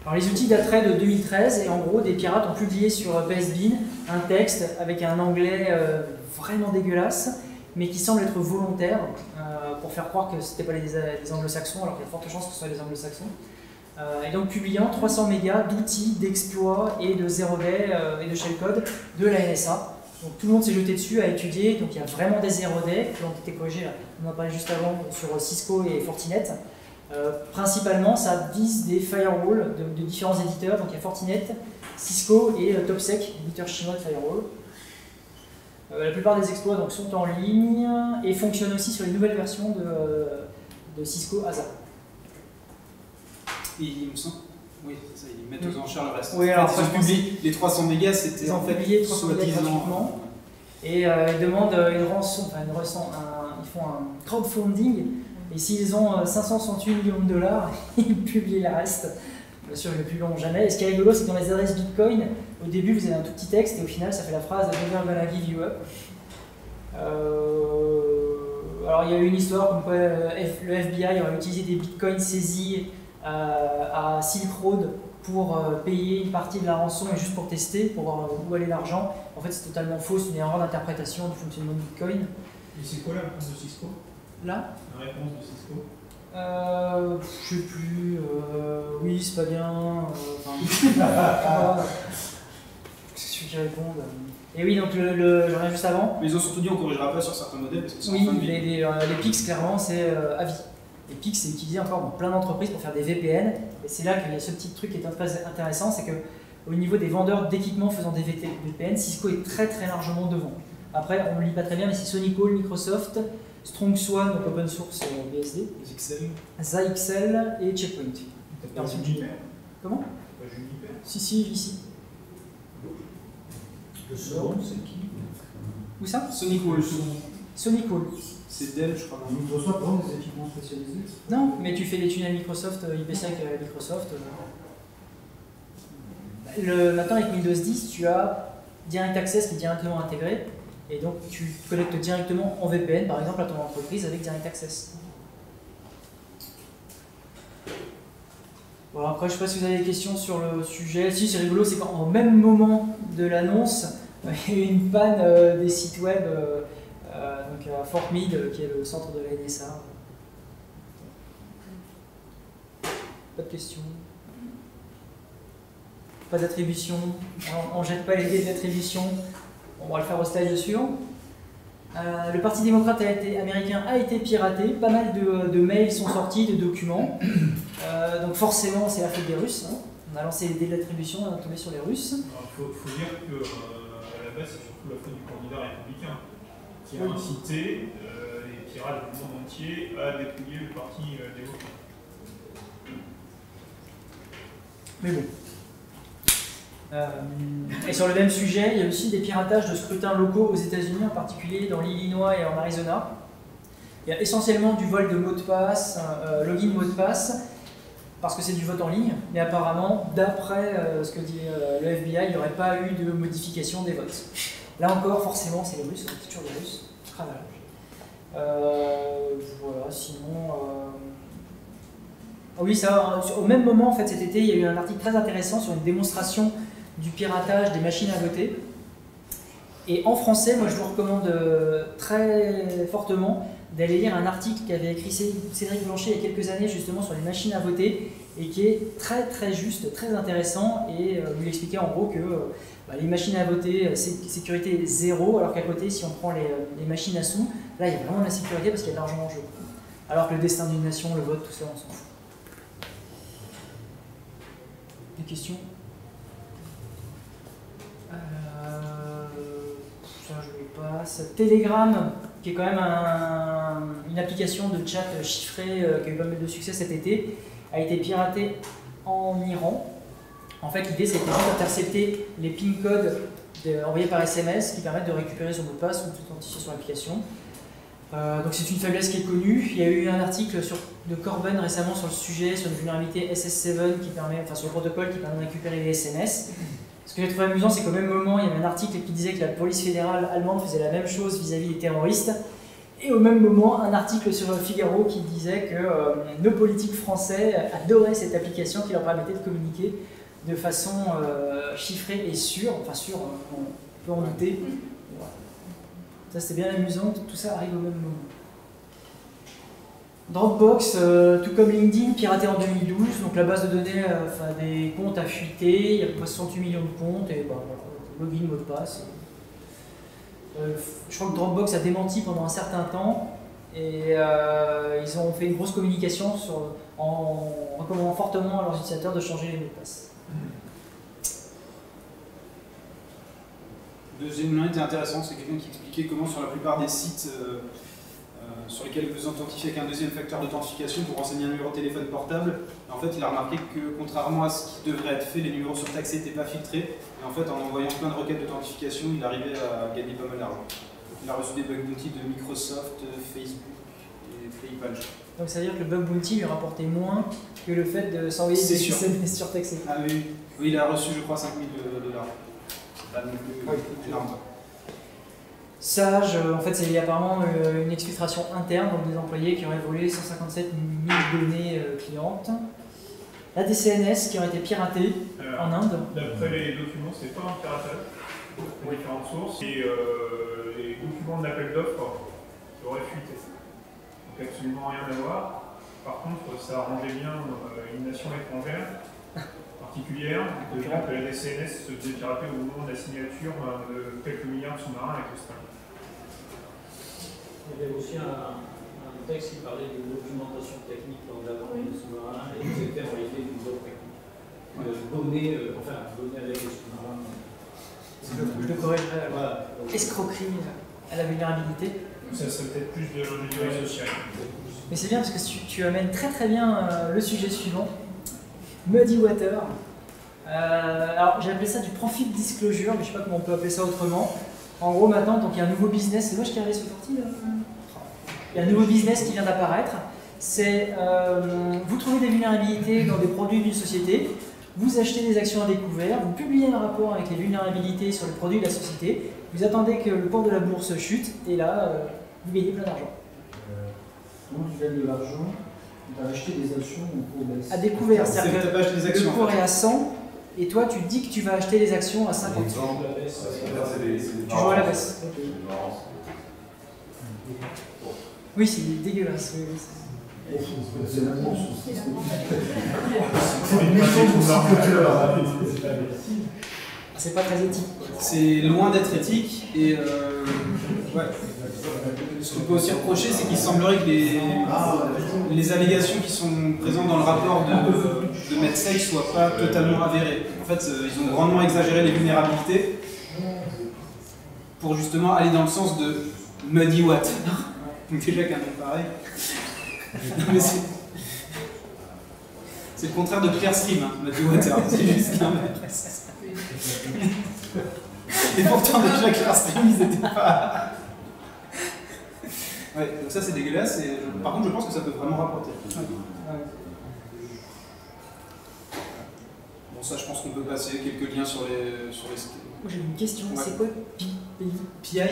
Alors les outils dateraient de 2013 et en gros des pirates ont publié sur BSBin un texte avec un anglais vraiment dégueulasse mais qui semble être volontaire pour faire croire que c'était pas les anglo-saxons alors qu'il y a de fortes chances que ce soit les anglo-saxons. Et donc publiant 300 mégas d'outils, d'exploits et de 0day et de shellcode de la NSA. Donc tout le monde s'est jeté dessus à étudier, donc il y a vraiment des 0day qui ont été corrigés, là. On en parlait juste avant sur Cisco et Fortinet. Principalement, ça vise des firewalls de différents éditeurs, donc il y a Fortinet, Cisco et TopSec, éditeur chinois de firewall. La plupart des exploits donc, sont en ligne et fonctionnent aussi sur les nouvelles versions de Cisco ASA. Et il me semble, oui, c'est ça, ils mettent aux enchères le reste. Oui, alors, en fait, ils ont publié les 300 mégas, c'était en fait publié 300 mégas gratuitement. Et ils demandent une rançon, ils font un crowdfunding. Et s'ils ont 568 millions de dollars, ils publient le reste. Bien sûr, le plus long jamais. Et ce qui est rigolo, c'est que dans les adresses Bitcoin, au début, vous avez un tout petit texte et au final, ça fait la phrase « Never gonna give you up ». Alors, il y a eu une histoire comme quoi le FBI aurait utilisé des Bitcoins saisis à Silk Road pour payer une partie de la rançon et juste pour tester, pour voir où allait l'argent. En fait, c'est totalement faux, c'est une erreur d'interprétation du fonctionnement de Bitcoin. Et c'est quoi la réponse de Cisco? Là? La réponse de Cisco? Je sais plus. Oui, c'est pas bien. Qu'est-ce que je réponds? Et oui, donc j'en ai juste avant. Mais ils ont surtout dit on ne corrigera pas sur certains modèles parce que c'est oui, les PIX, clairement, c'est à vie. Les PIX, c'est utilisé encore dans plein d'entreprises pour faire des VPN. Et c'est là qu'il y a ce petit truc qui est très intéressant, c'est qu'au niveau des vendeurs d'équipements faisant des VPN, Cisco est très très largement devant. Après, on ne le lit pas très bien, mais c'est SonyCall, Microsoft, StrongSwan, donc open source BSD, ZXL et Checkpoint. T'as pas Juniper? Comment? Pas Juniper? Si, ici. Le second, c'est qui? Où ça? SonyCall. SonyCall. C'est Dell, je crois. Microsoft prend des équipements spécialisés? Non, mais tu fais des tunnels Microsoft, IPsec Microsoft. Maintenant, avec Windows 10, tu as Direct Access qui est directement intégré. Et donc, tu te connectes directement en VPN, par exemple, à ton entreprise avec Direct Access. Bon, après, je ne sais pas si vous avez des questions sur le sujet. Si, c'est rigolo, c'est qu'au même moment de l'annonce, il y a eu une panne des sites web donc à Fort Meade, qui est le centre de la NSA. Pas de questions. Pas d'attribution. On ne jette pas les dés d'attribution. On va le faire au slide suivant. Le Parti démocrate américain a été piraté. Pas mal de mails sont sortis, de documents. Donc forcément, c'est la faute des Russes. Hein. On a lancé les dés d'attribution, on a tombé sur les Russes. Il faut dire qu'à la base, c'est surtout la faute du candidat républicain qui a incité les pirates du monde entier à dépouiller le Parti démocrate. Mais bon. Et sur le même sujet, il y a aussi des piratages de scrutins locaux aux États-Unis, en particulier dans l'Illinois et en Arizona. Il y a essentiellement du vol de mots de passe, login mot de passe, parce que c'est du vote en ligne, mais apparemment, d'après ce que dit le FBI, il n'y aurait pas eu de modification des votes. Là encore, forcément, c'est les Russes, c'est toujours les Russes. Voilà, sinon... Ah oui, ça, au même moment, en fait, cet été, il y a eu un article très intéressant sur une démonstration du piratage des machines à voter. Et en français, moi, je vous recommande très fortement d'aller lire un article qu'avait écrit Cédric Blanchet il y a quelques années, justement, sur les machines à voter, et qui est très très juste, très intéressant, et vous l'expliquez en gros que les machines à voter, sécurité 0, alors qu'à côté, si on prend les machines à sous, là, il y a vraiment de la sécurité parce qu'il y a de l'argent en jeu. Alors que le destin d'une nation, le vote, tout ça, on s'en fout. Des questions? Ça, je le passe. Telegram, qui est quand même une application de chat chiffré qui a eu pas mal de succès cet été, a été piraté en Iran. En fait, l'idée, c'était juste d'intercepter les PIN codes envoyés par SMS qui permettent de récupérer son mot de passe ou de s'authentifier sur l'application. Donc c'est une faiblesse qui est connue. Il y a eu un article de Corben récemment sur le sujet, sur une vulnérabilité SS7 qui permet, enfin sur le protocole qui permet de récupérer les SMS. Ce que j'ai trouvé amusant, c'est qu'au même moment, il y avait un article qui disait que la police fédérale allemande faisait la même chose vis-à-vis des terroristes. Et au même moment, un article sur le Figaro qui disait que nos politiques français adoraient cette application qui leur permettait de communiquer de façon chiffrée et sûre. Enfin sûre, on peut en douter. Voilà. Ça, c'était bien amusant, tout ça arrive au même moment. Dropbox, tout comme LinkedIn, piraté en 2012, donc la base de données des comptes a fuité, il y a à peu près 68 millions de comptes, et login, mot de passe. Je crois que Dropbox a démenti pendant un certain temps, et ils ont fait une grosse communication en recommandant fortement à leurs utilisateurs de changer les mots de passe. Deuxième lien était intéressant, c'est quelqu'un qui expliquait comment sur la plupart des sites sur lesquels vous authentifiez avec un deuxième facteur d'authentification pour renseigner un numéro de téléphone portable, en fait il a remarqué que contrairement à ce qui devrait être fait, les numéros surtaxés n'étaient pas filtrés, et en fait en envoyant plein de requêtes d'authentification, il arrivait à gagner pas mal d'argent. Il a reçu des bug bounty de Microsoft, Facebook et PayPal. Donc ça veut dire que le bug bounty lui rapportait moins que le fait de s'envoyer des SMS surtaxés. Ah oui, il a reçu je crois 5 000 $. C'est pas non plus énorme. Sage, en fait, c'est apparemment une exfiltration interne, donc des employés qui auraient volé 157 000 données clientes. La DCNS qui aurait été piratée en Inde. D'après les documents, c'est pas un piratage, pour différentes sources, et les documents de l'appel d'offres qui auraient fuité. Donc absolument rien à voir. Par contre, ça arrangeait bien une nation étrangère particulière, de dire que la DCNS se faisait pirater au moment de la signature de quelques milliards de sous-marins avec l'Australie. Il y avait aussi un texte qui parlait de documentation technique dans la vente des sous-marins et c'était en réalité du vote technique. Donner avec les sous-marins. Je le corrigerai. Voilà. Escroquerie à la vulnérabilité. Ça serait peut-être plus de l'ingénierie sociale. Mais c'est bien parce que tu amènes très très bien le sujet suivant. Muddy Water. Alors j'ai appelé ça du profit disclosure, mais je ne sais pas comment on peut appeler ça autrement. En gros, maintenant, donc il y a un nouveau business, c'est moi qui avais ce parti là. Il y a un nouveau business qui vient d'apparaître. C'est vous trouvez des vulnérabilités dans des produits d'une société, vous achetez des actions à découvert, vous publiez un rapport avec les vulnérabilités sur les produits de la société, vous attendez que le cours de la bourse chute, et là, vous gagnez plein d'argent. Comment tu gagnes de l'argent? Tu as acheté des actions au cours baisse. À découvert, c'est-à-dire que le cours est à 100, et toi tu dis que tu vas acheter les actions à 50. Tu joues à la baisse. Oui, c'est dégueulasse. C'est la bourse. C'est pas très éthique. C'est loin d'être éthique et ce qu'on peut aussi reprocher, c'est qu'il semblerait que les allégations qui sont présentes dans le rapport de MedSafe ne soient pas totalement avérées. En fait, ils ont grandement exagéré les vulnérabilités pour justement aller dans le sens de Muddy Water. Donc déjà qu'un nom pareil. Mais c'est le contraire de Clear Stream, Muddy Water. C'est juste l'inverse. Et pourtant déjà que leur stream, ils étaient pas... Ouais, donc ça c'est dégueulasse, et par contre je pense que ça peut vraiment rapporter. Bon ça je pense qu'on peut passer quelques liens sur les... Moi j'ai une question, Ouais. c'est quoi PI,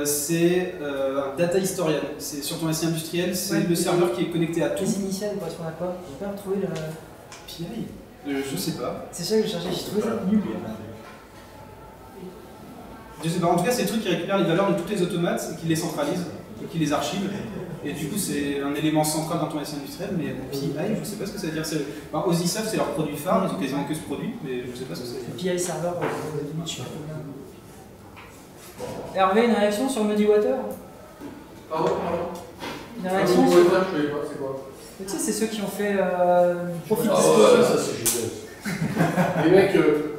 c'est un data historian. C'est sur ton SI industriel, c'est Ouais, le serveur qui est connecté à tout. Les initiales correspondent à quoi? J'ai pas retrouvé le... PI je sais pas. C'est ça que je cherchais, j'ai trouvé ça nul. Je sais pas, en tout cas c'est le truc qui récupère les valeurs de tous les automates et qui les centralise, et qui les archive. Et du coup c'est un élément central dans ton SI industriel, mais PI, je sais pas ce que ça veut dire. Enfin, Osisoft c'est leur produit phare, ils ont quasiment que ce produit, mais je sais pas ce que ça veut dire. PI serveur, je sais pas combien. Hervé, une réaction sur Muddy Water? Pardon. Une réaction Je sur... connais pas, c'est quoi? Tu sais, c'est ceux qui ont fait Profit. Ah ouais, ça c'est génial. Les mecs,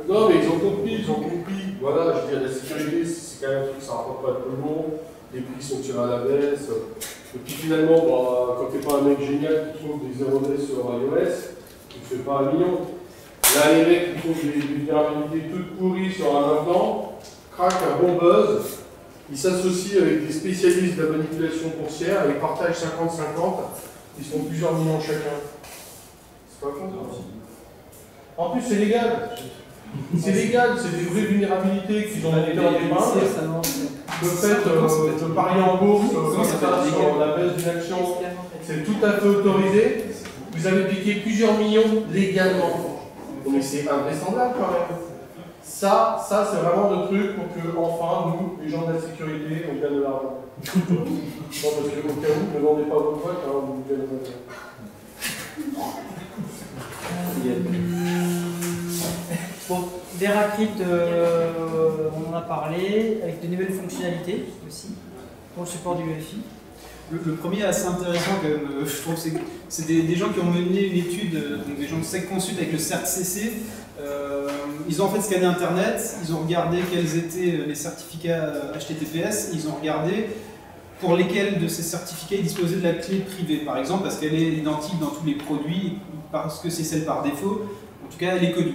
non mais ils ont compris. Voilà, je veux dire, la sécurité, c'est quand même un truc, ça rapporte pas tout le monde. Les prix sont tirés à la baisse. Et puis finalement, bah, quand t'es pas un mec génial qui trouve des 0D sur iOS, tu te fais pas 1 million. Là, les mecs qui trouvent des vulnérabilités toutes pourries sur un implant, craquent un bon buzz, ils s'associent avec des spécialistes de la manipulation boursière et ils partagent 50-50, ils se font plusieurs millions chacun. C'est pas con ça. En plus, c'est légal. C'est légal, c'est des vraies vulnérabilités qu'ils ont mis en dépeindre. Le fait de parier en bourse comme ça sur la baisse d'une action, c'est tout à fait autorisé. Vous avez piqué plusieurs millions légalement. Mais c'est invraisemblable quand même. Ça c'est vraiment le truc pour que, enfin, nous, les gens de la sécurité, on gagne de l'argent. Non, parce qu'au cas où, ne vendez pas votre vote, hein, vous gagnez de l'argent. Bon, Veracrypt, on en a parlé, avec de nouvelles fonctionnalités aussi, pour le support du UEFI. Le premier est assez intéressant quand même, je trouve, c'est des gens qui ont mené une étude, donc des gens de SecConsult avec le CERT-CC. Ils ont en fait scanné Internet, ils ont regardé quels étaient les certificats HTTPS, ils ont regardé pour lesquels de ces certificats ils disposaient de la clé privée, par exemple, parce qu'elle est identique dans tous les produits, parce que c'est celle par défaut, en tout cas elle est connue.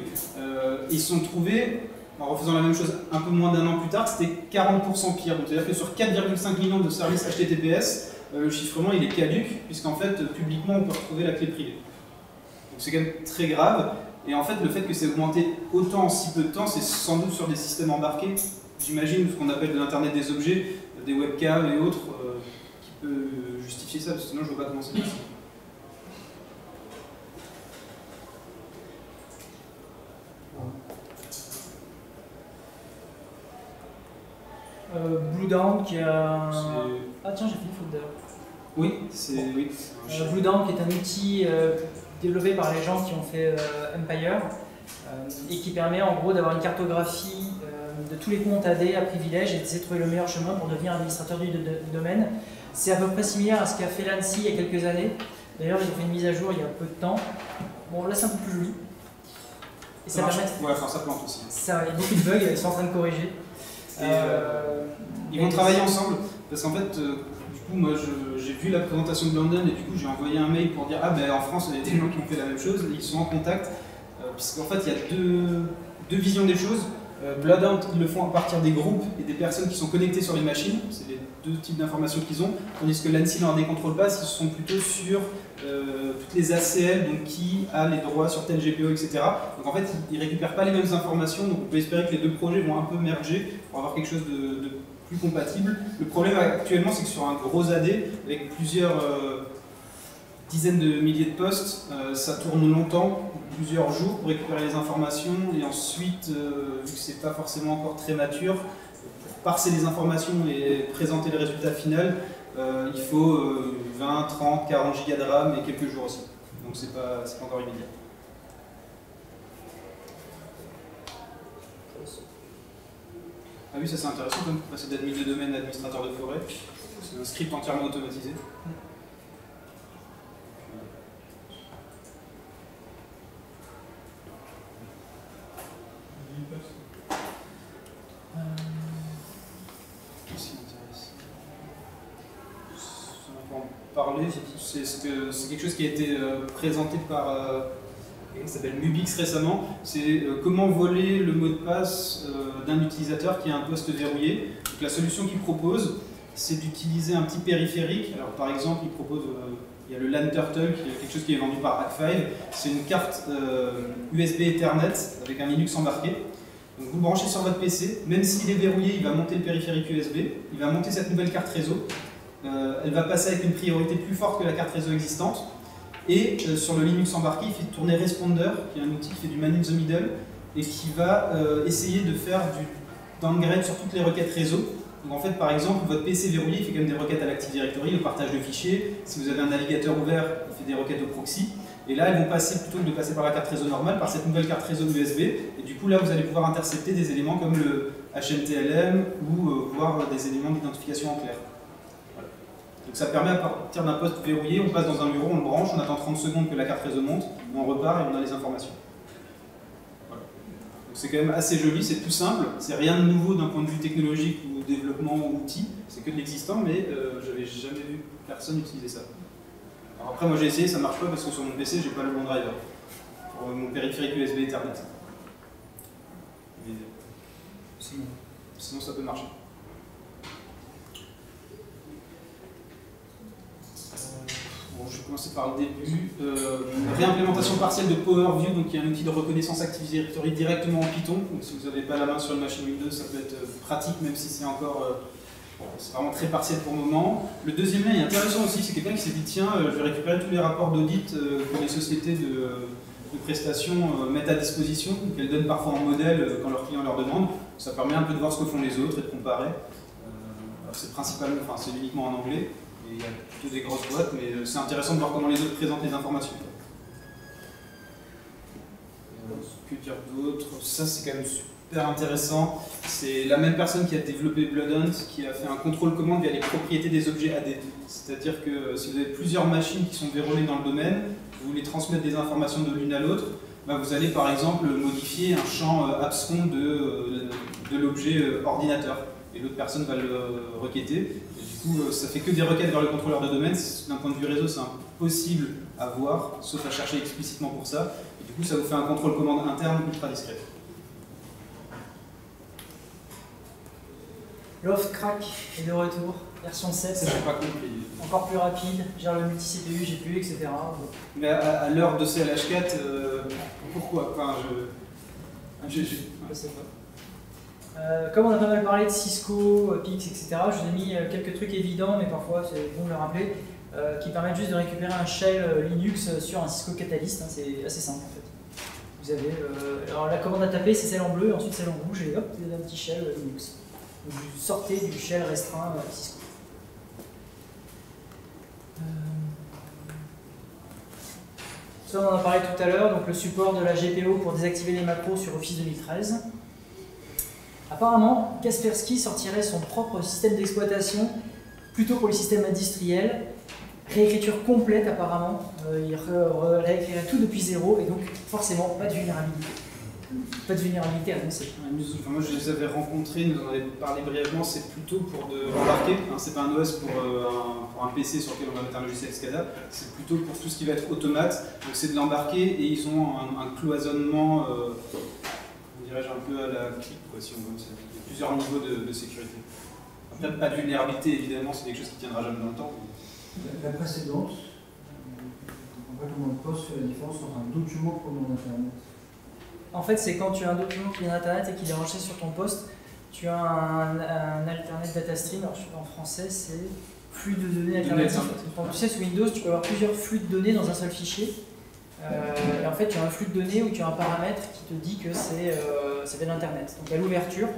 Ils se sont trouvés, en refaisant la même chose un peu moins d'1 an plus tard, c'était 40% pire. Donc c'est-à-dire que sur 4,5 millions de services HTTPS, le chiffrement il est caduque, puisqu'en fait, publiquement, on peut retrouver la clé privée. Donc c'est quand même très grave. Et en fait, le fait que c'est augmenté autant en si peu de temps, c'est sans doute sur des systèmes embarqués. J'imagine ce qu'on appelle de l'Internet des objets, des webcams et autres, qui peut justifier ça, parce que sinon je ne vois pas comment c'est possible. Bluedown qui est un... Ah tiens, j'ai fait une faute d'ailleurs. Oui, c'est... Oui. Bluedown qui est un outil développé par les gens qui ont fait Empire et qui permet en gros d'avoir une cartographie de tous les comptes AD à privilège et d'essayer de trouver le meilleur chemin pour devenir administrateur du domaine. C'est à peu près similaire à ce qu'a fait l'ANSI il y a quelques années. D'ailleurs, ils ont fait une mise à jour il y a peu de temps. Bon, là c'est un peu plus joli. Et ça marche. Ouais, enfin ça plante aussi. Ça, il y a beaucoup de bugs, ils sont en train de corriger. Ils vont travailler ensemble, parce qu'en fait, du coup, moi j'ai vu la présentation de London et du coup j'ai envoyé un mail pour dire ah ben en France il y a des gens qui ont fait la même chose, et ils sont en contact, puisqu'en fait il y a deux visions des choses. Bloodhound, ils le font à partir des groupes et des personnes qui sont connectées sur les machines, c'est les deux types d'informations qu'ils ont, tandis que l'ANSI n'en décontrôle pas, ils sont plutôt sur toutes les ACL, donc qui a les droits sur tel GPO, etc. Donc en fait, ils ne récupèrent pas les mêmes informations, donc on peut espérer que les deux projets vont un peu merger pour avoir quelque chose de plus compatible. Le problème actuellement, c'est que sur un gros AD, avec plusieurs dizaines de milliers de postes, ça tourne longtemps, plusieurs jours pour récupérer les informations, et ensuite, vu que c'est pas forcément encore très mature, pour parser les informations et présenter le résultat final, il faut 20, 30, 40 gigas de RAM et quelques jours aussi. Donc c'est pas encore immédiat. Ah oui, ça c'est intéressant comme pour passer d'admin de domaine à administrateur de forêt. C'est un script entièrement automatisé. Qu'est-ce qui m'intéresse? On peut en parler. C'est quelque chose qui a été présenté par qui s'appelle Mubix récemment. C'est comment voler le mot de passe d'un utilisateur qui a un poste verrouillé. Donc, la solution qu'il propose, c'est d'utiliser un petit périphérique. Alors, par exemple, il propose, il y a le LAN Turtle, qui est quelque chose qui est vendu par Hack5. C'est une carte USB Ethernet avec un Linux embarqué. Donc, vous le branchez sur votre PC, même s'il est verrouillé, il va monter le périphérique USB, il va monter cette nouvelle carte réseau. Elle va passer avec une priorité plus forte que la carte réseau existante. Et sur le Linux embarqué, il fait tourner Responder, qui est un outil qui fait du man in the middle, et qui va essayer de faire du downgrade sur toutes les requêtes réseau. Donc en fait, par exemple, votre PC verrouillé, il fait quand même des requêtes à l'Active Directory, au partage de fichiers. Si vous avez un navigateur ouvert, il fait des requêtes au proxy. Et là, elles vont passer, plutôt que de passer par la carte réseau normale, par cette nouvelle carte réseau USB. Et du coup, là, vous allez pouvoir intercepter des éléments comme le HNTLM ou voir des éléments d'identification en clair. Voilà. Donc ça permet, à partir d'un poste verrouillé, on passe dans un bureau, on le branche, on attend 30 secondes que la carte réseau monte, on repart et on a les informations. Voilà. Donc c'est quand même assez joli, c'est tout simple, c'est rien de nouveau d'un point de vue technologique ou développement ou outil, c'est que de l'existant, mais j'avais jamais vu personne utiliser ça. Alors après, moi j'ai essayé, ça marche pas parce que sur mon PC, j'ai pas le bon driver pour mon périphérique USB Ethernet. Mais, sinon, ça peut marcher. Bon, je vais commencer par le début. Réimplémentation partielle de PowerView, donc il y a un outil de reconnaissance Active Directory directement en Python. Donc si vous n'avez pas la main sur une machine Windows, ça peut être pratique, même si c'est encore c'est vraiment très partiel pour le moment. Le deuxième lien est intéressant aussi, c'est quelqu'un qui s'est dit tiens, je vais récupérer tous les rapports d'audit que les sociétés de prestations mettent à disposition, qu'elles donnent parfois en modèle quand leurs clients leur demandent. Ça permet un peu de voir ce que font les autres et de comparer. C'est principalement, enfin c'est uniquement en anglais, et il y a plutôt des grosses boîtes, mais c'est intéressant de voir comment les autres présentent les informations. Que dire d'autre? Ça c'est quand même super intéressant. C'est la même personne qui a développé Bloodhunt qui a fait un contrôle commande via les propriétés des objets AD. C'est-à-dire que si vous avez plusieurs machines qui sont verrouillées dans le domaine, vous voulez transmettre des informations de l'une à l'autre, bah vous allez par exemple modifier un champ abscon de l'objet ordinateur. Et l'autre personne va le requêter. Et du coup, ça fait que des requêtes vers le contrôleur de domaine. D'un point de vue réseau, c'est impossible à voir, sauf à chercher explicitement pour ça. Et du coup, ça vous fait un contrôle commande interne ultra discret. LoftCrack est de retour, version 7. Ça, j'ai pas compris. Encore plus rapide, gère le multi-CPU, GPU, etc. Mais à l'heure de CLH4, pourquoi? Enfin, je sais pas. Comme on a pas mal parlé de Cisco, Pix, etc., je vous ai mis quelques trucs évidents, mais parfois c'est bon de le rappeler, qui permettent juste de récupérer un shell Linux sur un Cisco Catalyst. Hein, c'est assez simple en fait. Vous avez, alors la commande à taper, c'est celle en bleu, et ensuite celle en rouge, et hop, vous avez un petit shell Linux. Donc vous sortez du shell restreint Cisco. Ça on en a parlé tout à l'heure, donc le support de la GPO pour désactiver les macros sur Office 2013. Apparemment, Kaspersky sortirait son propre système d'exploitation plutôt pour les systèmes industriels. Réécriture complète apparemment, il réécrirait tout depuis zéro et donc forcément pas de vulnérabilité. Pas de vulnérabilité annoncée. Enfin, moi je les avais rencontrés, nous en avons parlé brièvement, c'est plutôt pour de l'embarquer, hein, c'est pas un OS pour un PC sur lequel on va mettre un logiciel SCADA, c'est plutôt pour tout ce qui va être automate, donc c'est de l'embarquer et ils ont un cloisonnement, dirais-je un peu à la clique, quoi, si on veut, il y a plusieurs niveaux de sécurité. Après, pas de vulnérabilité évidemment, c'est quelque chose qui tiendra jamais dans le temps. La précédente, on voit comment le poste fait la différence entre un document provenant d'Internet. En fait, c'est quand tu as un document qui vient d'Internet et qui est enregistré sur ton poste, tu as un alternate data stream. Alors, en français, c'est flux de données alternatif. Donc, tu sais, sous Windows, tu peux avoir plusieurs flux de données dans un seul fichier. Et en fait, tu as un flux de données où tu as un paramètre qui te dit que ça vient d'Internet. Donc, à l'ouverture,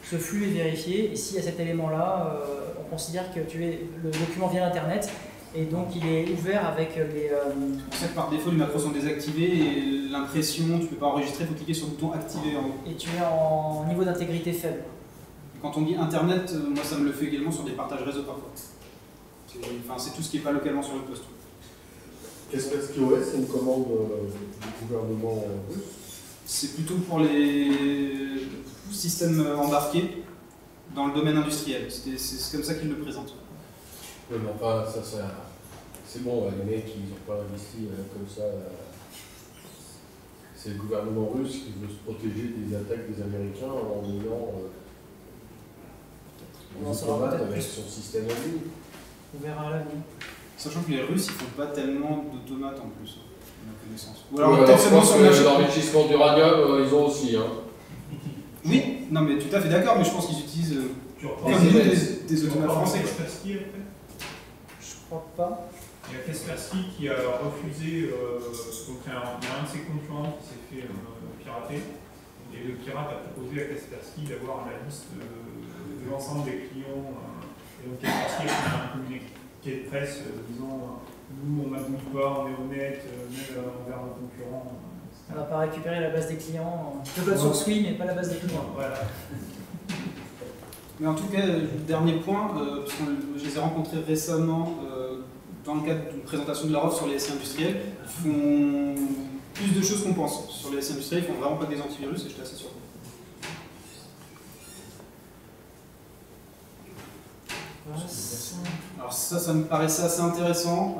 ce flux est vérifié. Et s'il y a cet élément-là, on considère que le document vient d'Internet. Et donc il est ouvert avec les... C'est pour ça que par défaut les macros sont désactivés et l'impression, tu ne peux pas enregistrer, il faut cliquer sur le bouton activer en haut. Et tu es en niveau d'intégrité faible. Quand on dit internet, moi ça me le fait également sur des partages réseau parfois. C'est tout ce qui n'est pas localement sur le poste. Kaspersky OS, c'est une commande du gouvernement russe? C'est plutôt pour les systèmes embarqués dans le domaine industriel. C'est comme ça qu'ils le présentent. Oui, mais enfin, ça c'est bon, les mecs, ils n'ont pas investi comme ça. c'est le gouvernement russe qui veut se protéger des attaques des Américains en ayant On en des saura automates peut-être avec plus. son système à lui. On verra à l'avenir. Sachant que les Russes, ils font pas tellement d'automates en plus, à ma connaissance. Ou Ouais, alors, je potentiellement pense sur que le l'enrichissement d'uranium, ils ont aussi. Hein. Oui, non mais tout à fait d'accord, mais je pense qu'ils utilisent Tu comme reprends nous, Siemens. des automates français. quoi. Kaspersky après. Je crois pas. Il y a Kaspersky qui a refusé, donc il y a un de ses concurrents qui s'est fait pirater, et le pirate a proposé à Kaspersky d'avoir la liste de l'ensemble des clients, et donc Kaspersky a fait un communiqué de presse disant nous on m'abouille pas, on est honnête, même envers nos concurrents. On va pas récupérer la base des clients. Le code source oui, mais pas la base des clients. Voilà. Mais en tout cas, dernier point, parce que je les ai rencontrés récemment dans le cadre d'une présentation de leur offre sur les SI industriels. Ils font plus de choses qu'on pense. Sur les SI industriels, ils font vraiment pas que des antivirus et j'étais assez surpris. Alors ça me paraissait assez intéressant.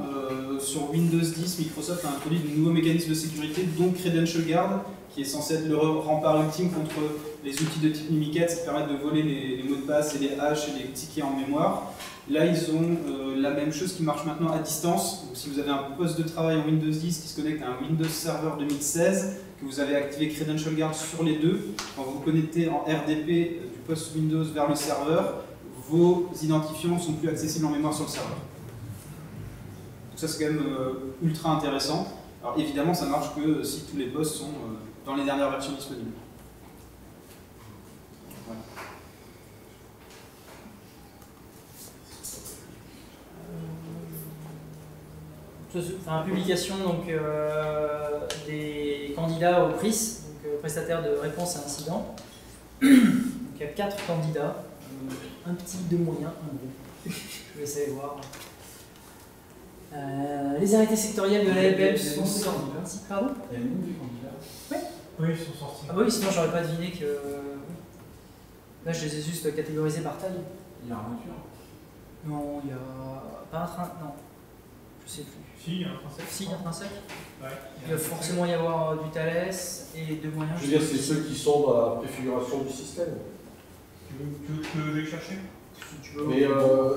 Sur Windows 10, Microsoft a introduit de nouveaux mécanismes de sécurité, dont Credential Guard, qui est censé être le rempart ultime contre les outils de type Mimikat, qui permettent de voler les mots de passe et les hashes et les tickets en mémoire. Là, ils ont la même chose qui marche maintenant à distance. Donc, si vous avez un poste de travail en Windows 10 qui se connecte à un Windows Server 2016, que vous avez activé Credential Guard sur les deux, quand vous vous connectez en RDP du poste Windows vers le serveur, vos identifiants ne sont plus accessibles en mémoire sur le serveur. Donc ça, c'est quand même ultra intéressant. Alors évidemment, ça marche que si tous les postes sont dans les dernières versions disponibles. Voilà. Enfin, publication donc, des candidats au PRIS, donc prestataire de réponse à incident. Donc, il y a 4 candidats, un petit, 2 moyens, un gros. Je vais essayer de voir. Les arrêtés sectoriels de l'AFL sont sortis. Pardon? Il y a le nom du candidat. Oui, ils sont sortis. Ah bah oui, sinon j'aurais pas deviné que. Là, je les ai juste catégorisés par taille. Il y a Armature. Non, il y a. Pas un train. Non. Je sais plus. Si, il y a un principe. Si, intrinsèque. Ouais, Il va forcément y avoir du Thales et 2 moyens. Je veux dire, c'est ceux qui sont dans la préfiguration du système. Tu veux que je les chercher? Si tu veux. Mais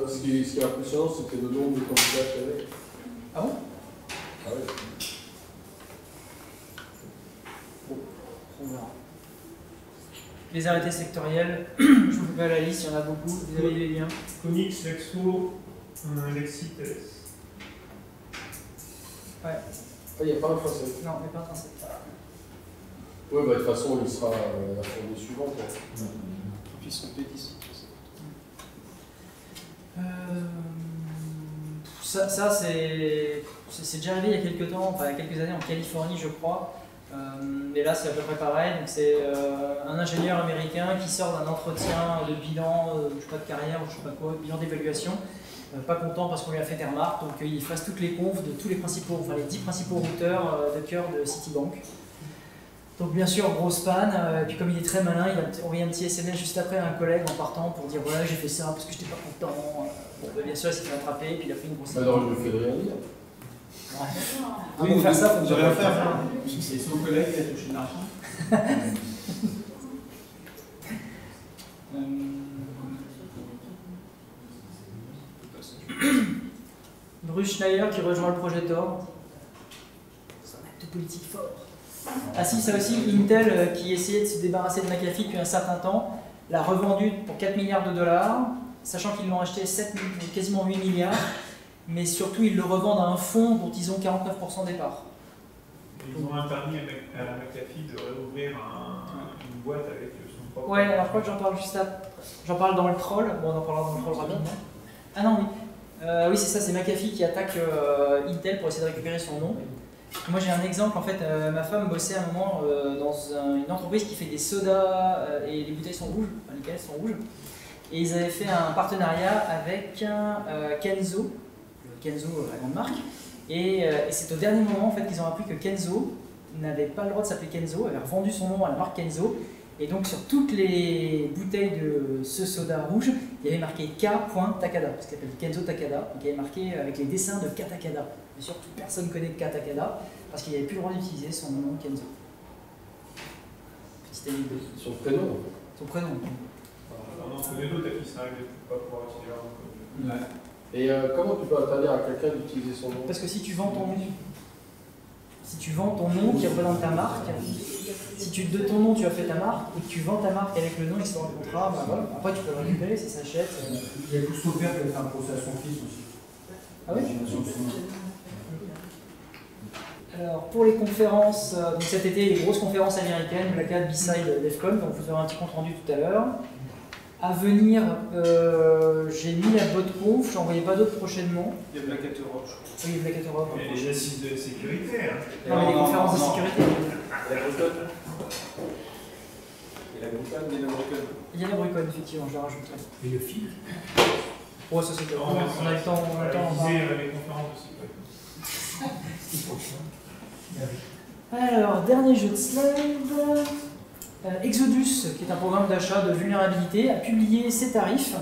ce qui est impressionnant, c'était le nombre de candidats qu'il y avait. Ah bon? Ah ouais. On verra. Les arrêtés sectoriels, je vous fais pas la liste, il y en a beaucoup, vous avez les liens. Konix, Lexo, Lexi, Thales. Ouais, Ah, il n'y a pas un français. non, mais pas intrinsèque. Oui, bah, de toute façon, il sera la fournée suivante. Hein. Et puis ils sont P10. Ça c'est déjà arrivé il y a quelques temps, enfin il y a quelques années en Californie je crois. Mais là c'est à peu près pareil. Donc c'est un ingénieur américain qui sort d'un entretien de bilan, je sais pas de carrière ou je sais pas quoi, bilan d'évaluation. Pas content parce qu'on lui a fait des remarques, donc il fasse toutes les confs de tous les principaux, enfin les 10 principaux routeurs de cœur de Citibank. Donc bien sûr, grosse panne, et puis comme il est très malin, il a envoyé un petit SMS juste après à un collègue en partant pour dire ouais j'ai fait ça parce que j'étais pas content. Bon, bah, bien sûr il s'est fait attraper et puis il a pris une grosse. Alors, je ne fais de rien dire. Oui, pour faire ça, faut de rien faire. C'est son collègue qui a touché de l'argent. Bruce Schneier qui rejoint le projet Tor. C'est un acte politique fort. Ah si, ça aussi, Intel qui essayait de se débarrasser de McAfee depuis un certain temps, l'a revendu pour 4 milliards de dollars, sachant qu'ils l'ont acheté quasiment 8 milliards, mais surtout ils le revendent à un fonds dont ils ont 49% des parts. Et ils ont interdit à McAfee de réouvrir une boîte avec son propre. Ouais, alors je crois que j'en parle juste après. J'en parle dans le troll, bon on en parlera dans le troll rapidement. Ah non, oui. Oui, c'est ça, c'est McAfee qui attaque Intel pour essayer de récupérer son nom. Moi j'ai un exemple, en fait, ma femme bossait à un moment dans une entreprise qui fait des sodas et les bouteilles sont rouges, enfin les canettes sont rouges. Et ils avaient fait un partenariat avec Kenzo, la grande marque. Et c'est au dernier moment en fait, qu'ils ont appris que Kenzo n'avait pas le droit de s'appeler Kenzo, avait revendu son nom à la marque Kenzo. Et donc sur toutes les bouteilles de ce soda rouge, il y avait marqué K.Takada, parce qu'il s'appelle Kenzo Takada, donc il y avait marqué avec les dessins de K Takada. Bien sûr, personne ne connaît K Takada, parce qu'il n'avait plus le droit d'utiliser son nom Kenzo. système ID. Son prénom. Son prénom. On en connaît d'autres à qui ça arrive de ne pas pouvoir utiliser leur nom. Ouais. Et comment tu peux interdire à quelqu'un d'utiliser son nom? Parce que si tu vends ton nom qui représente ta marque, si de ton nom tu as fait ta marque et que tu vends ta marque avec le nom et que c'est dans le contrat, bah voilà. Après tu peux le récupérer, ça s'achète. Il y a Cousteau Père qui a fait un procès à son fils aussi. Ah oui. Alors pour les conférences, donc cet été les grosses conférences américaines, Black Hat, B-Side, DEFCON, donc vous aurez un petit compte rendu tout à l'heure. À venir, j'ai mis la botte conf, j'en voyais pas d'autres prochainement. Il y a Black Hat Europe, je crois. Oui, Black Hat Europe. Il y a les assises de sécurité. Hein. Non, mais les conférences de sécurité. La Brucon. Et la Brucon, et la Brucon. Il y a la Brucon, effectivement, je la rajouterai. Et le fil. Oh, ça c'est Non, mais on a le temps, on a le temps. Viser les conférences de sécurité. Alors, dernier jeu de slide. Exodus, qui est un programme d'achat de vulnérabilité, a publié ses tarifs.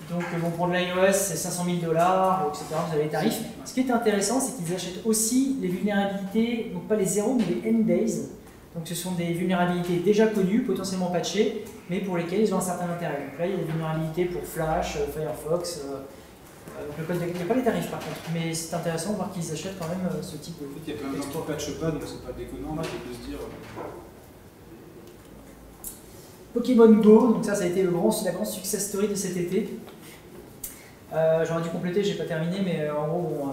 Donc, bon, pour de l'iOS, c'est 500 000 $, etc. Vous avez les tarifs. Ce qui est intéressant, c'est qu'ils achètent aussi les vulnérabilités, donc pas les 0, mais les end-days. Donc, ce sont des vulnérabilités déjà connues, potentiellement patchées, mais pour lesquelles ils ont un certain intérêt. Donc là, il y a des vulnérabilités pour Flash, Firefox. Donc le code, il n'y a pas les tarifs par contre, mais c'est intéressant de voir qu'ils achètent quand même ce type de. En fait, il y a plein de gens qui ne patchent pas, donc c'est pas déconnant de se dire. Pokémon Go, donc ça a été la grande success story de cet été. J'aurais dû compléter, j'ai pas terminé, mais en gros, bon,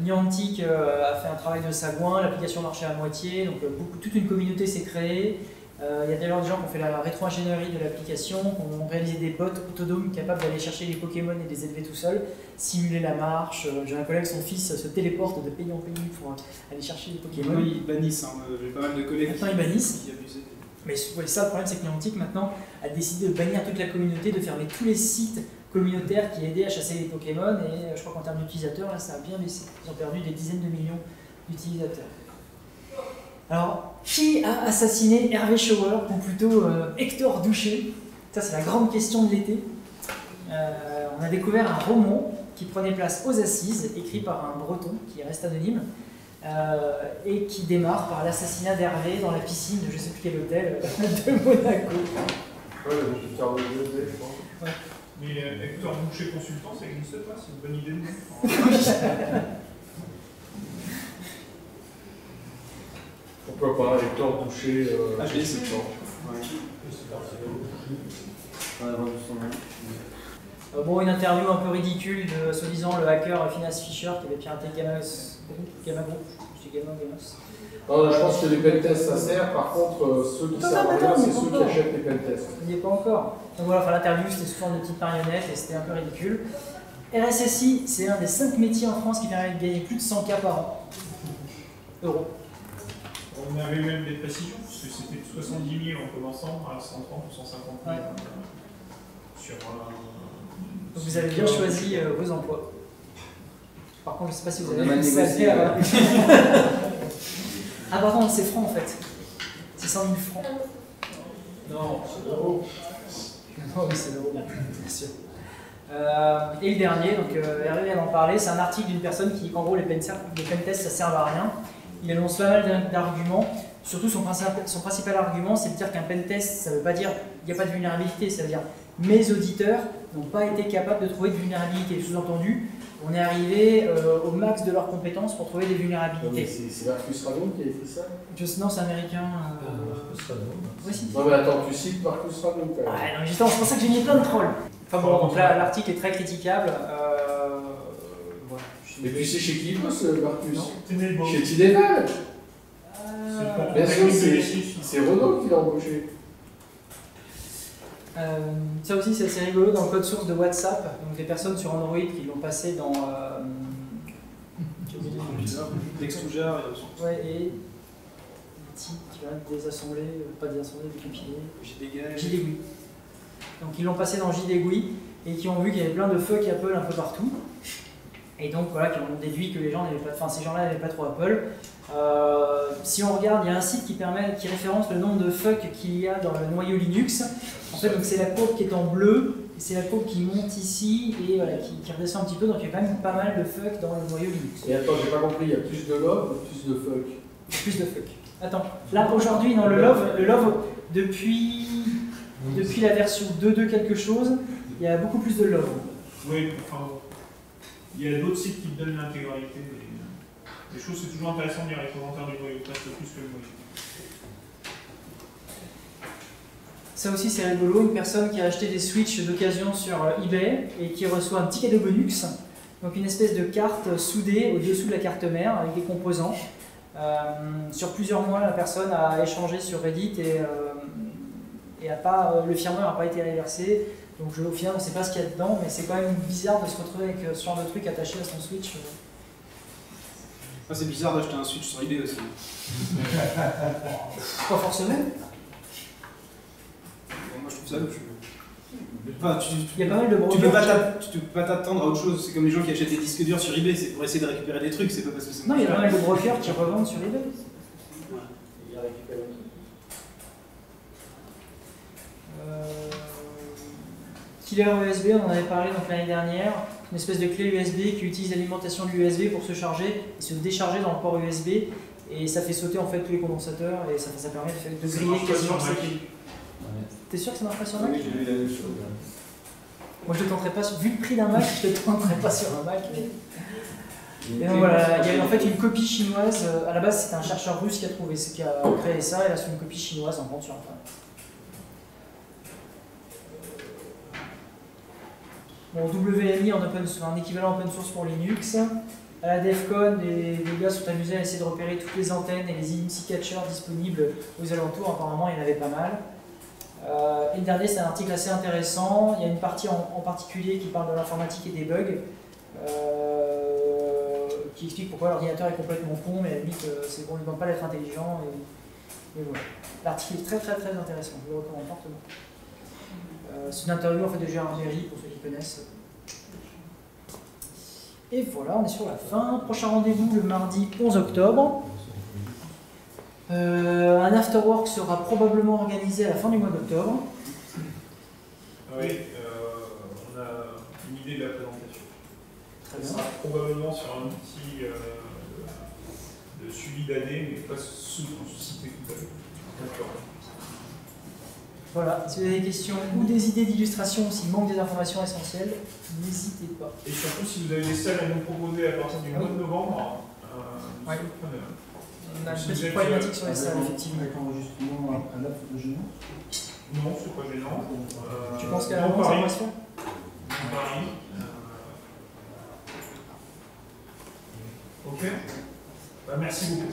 Niantic a fait un travail de sagouin, l'application marchait à moitié, donc toute une communauté s'est créée. Il y a d'ailleurs des gens qui ont fait la rétro-ingénierie de l'application, qui ont réalisé des bots autonomes capables d'aller chercher les Pokémon et de les élever tout seuls, simuler la marche. J'ai un collègue, son fils se téléporte de pays en pays pour aller chercher les Pokémon. Ils bannissent, hein. J'ai pas mal de collègues Maintenant ils bannissent. qui abusaient. Mais ouais, ça, le problème, c'est que Niantic maintenant a décidé de bannir toute la communauté, de fermer tous les sites communautaires qui aidaient à chasser les Pokémon, et je crois qu'en termes d'utilisateurs, là, ça a bien baissé. Ils ont perdu des dizaines de millions d'utilisateurs. Alors, qui a assassiné Hervé Schauer, ou plutôt Hector Doucher? Ça, c'est la grande question de l'été. On a découvert un roman qui prenait place aux Assises, écrit par un Breton qui reste anonyme, et qui démarre par l'assassinat d'Hervé dans la piscine de je ne sais plus quel hôtel de Monaco. Ouais, donc tu fermes le jeu, je pense. Ouais. Mais Hector Boucher consultant, ça n'existe pas, c'est une bonne idée. Pourquoi pas Hector Boucher je l'ai essayé. Bon, une interview un peu ridicule de soi-disant le hacker Phineas Fisher qui avait piraté Gamma Group. C'est Gamma Gamos. Non, je pense que les pentests ça sert, par contre, ceux qui servent à rien, c'est ceux qui achètent les pentests. Il n'y est pas encore. Donc voilà, l'interview c'était sous forme de petites marionnettes et c'était un peu ridicule. RSSI, c'est un des 5 métiers en France qui permet de gagner plus de 100K par an. Euros. On avait même des précisions, parce que c'était 70 000 en commençant à 130 ou 150 000 sur un. Donc vous avez bien choisi vos emplois. Par contre, je ne sais pas si vous On a avez mal fait négocié, ça. Ah pardon, c'est francs en fait. C'est 100 000 francs. Non, c'est l'euro. Non, oui, c'est l'euro, bien sûr. Et le dernier, donc Hervé vient d'en parler, c'est un article d'une personne qui dit qu'en gros les pentests ça sert à rien. Il annonce pas mal d'arguments. Surtout son principal argument, c'est de dire qu'un pentest, ça ne veut pas dire qu'il n'y a pas de vulnérabilité, ça veut dire mes auditeurs n'ont pas été capables de trouver de vulnérabilité. Sous-entendu, on est arrivé au max de leurs compétences pour trouver des vulnérabilités. C'est Marcus Ramon qui a écrit ça? Non, c'est américain. Oui, si. Non mais attends, tu cites Marcus Ramon quand même. Ouais, non, justement, c'est pour ça que j'ai mis plein de trolls. Enfin bon, donc là, l'article est très critiquable. Voilà. Et puis c'est chez qui il bosse, Marcus? Ténébo. Chez Tidéval. Bien sûr, C'est c'est Renault qui l'a embauché. Ça aussi, c'est assez rigolo dans le code source de WhatsApp. Donc des personnes sur Android qui l'ont passé dans. Dextoujar, Ouais, et. Qui va désassembler, pas désassembler, décompiler. JDGUI. Donc ils l'ont passé dans JDGUI et qui ont vu qu'il y avait plein de fuck Apple un peu partout. Et donc voilà, qui ont déduit que les gens n'avaient pas, enfin ces gens-là n'avaient pas trop Apple. Si on regarde, il y a un site qui référence le nombre de fuck qu'il y a dans le noyau Linux. En fait, donc c'est la courbe qui est en bleu, et c'est la courbe qui monte ici et voilà, qui redescend un petit peu. Donc il y a quand même pas mal de fuck dans le noyau Linux. Et attends, j'ai pas compris, il y a plus de love ou plus de fuck? Plus de fuck. Attends, là aujourd'hui, dans le Love depuis la version 2.2 quelque chose, il y a beaucoup plus de Love. Oui, enfin, il y a d'autres sites qui te donnent l'intégralité. Les choses, c'est toujours intéressant de lire les commentaires du noyau, presque plus que le noyau. Ça aussi c'est rigolo, une personne qui a acheté des Switch d'occasion sur eBay et qui reçoit un petit cadeau bonus, donc une espèce de carte soudée au-dessous de la carte mère avec des composants. Sur plusieurs mois, la personne a échangé sur Reddit et le firmware n'a pas été reversé. Donc au final, on ne sait pas ce qu'il y a dedans, mais c'est quand même bizarre de se retrouver avec ce genre de truc attaché à son Switch. Ah, c'est bizarre d'acheter un Switch sur eBay aussi. Pas forcément. Moi je trouve ça louche. Enfin, il y a pas mal de tu peux pas t'attendre à autre chose. C'est comme les gens qui achètent des disques durs sur eBay, c'est pour essayer de récupérer des trucs, c'est pas parce que c'est. Non, il y a pas mal de brokers qui revendent sur eBay. Killer USB, on en avait parlé l'année dernière, une espèce de clé USB qui utilise l'alimentation de l'USB pour se charger et se décharger dans le port USB, et ça fait sauter en fait tous les condensateurs et ça permet de griller quasiment. T'es sûr que ça marche pas sur Mac? Oui, j'ai vu la même chose. Moi je ne tenterai pas, vu le prix d'un Mac, je ne tenterai pas sur un Mac. Et donc voilà, il y a en fait une copie chinoise, à la base c'est un chercheur russe qui a créé ça, et là c'est une copie chinoise en vente sur Internet. Bon, WMI en un équivalent open source pour Linux. À la DEFCON, les gars sont amusés à essayer de repérer toutes les antennes et les IMSI catchers disponibles aux alentours. Apparemment, il y en avait pas mal. Et le dernier, c'est un article assez intéressant. Il y a une partie en particulier qui parle de l'informatique et des bugs, qui explique pourquoi l'ordinateur est complètement con, mais à la limite, c'est bon, il ne demande pas d'être intelligent. Et voilà. L'article est très intéressant, je le recommande fortement. C'est une interview en fait de Gérard Méry, pour ceux qui connaissent. Et voilà, on est sur la fin. Prochain rendez-vous le mardi 11 octobre. Un afterwork sera probablement organisé à la fin du mois d'octobre. Oui, on a une idée de la présentation. Très bien. Ça sera probablement sur un outil de suivi d'année, mais pas ce qu'on citait tout à l'heure. Voilà, si vous avez des questions ou des idées d'illustration, s'il manque des informations essentielles, n'hésitez pas. Et surtout, si vous avez des salles à nous proposer à partir du mois de novembre, nous sommes preneurs. On a une petite problématique sur les salles, effectivement. Avec l'enregistrement à l'œuvre de gênant. Non, c'est pas gênant. Tu penses qu'à la Paris. formation Paris. Ok. Bah, merci beaucoup.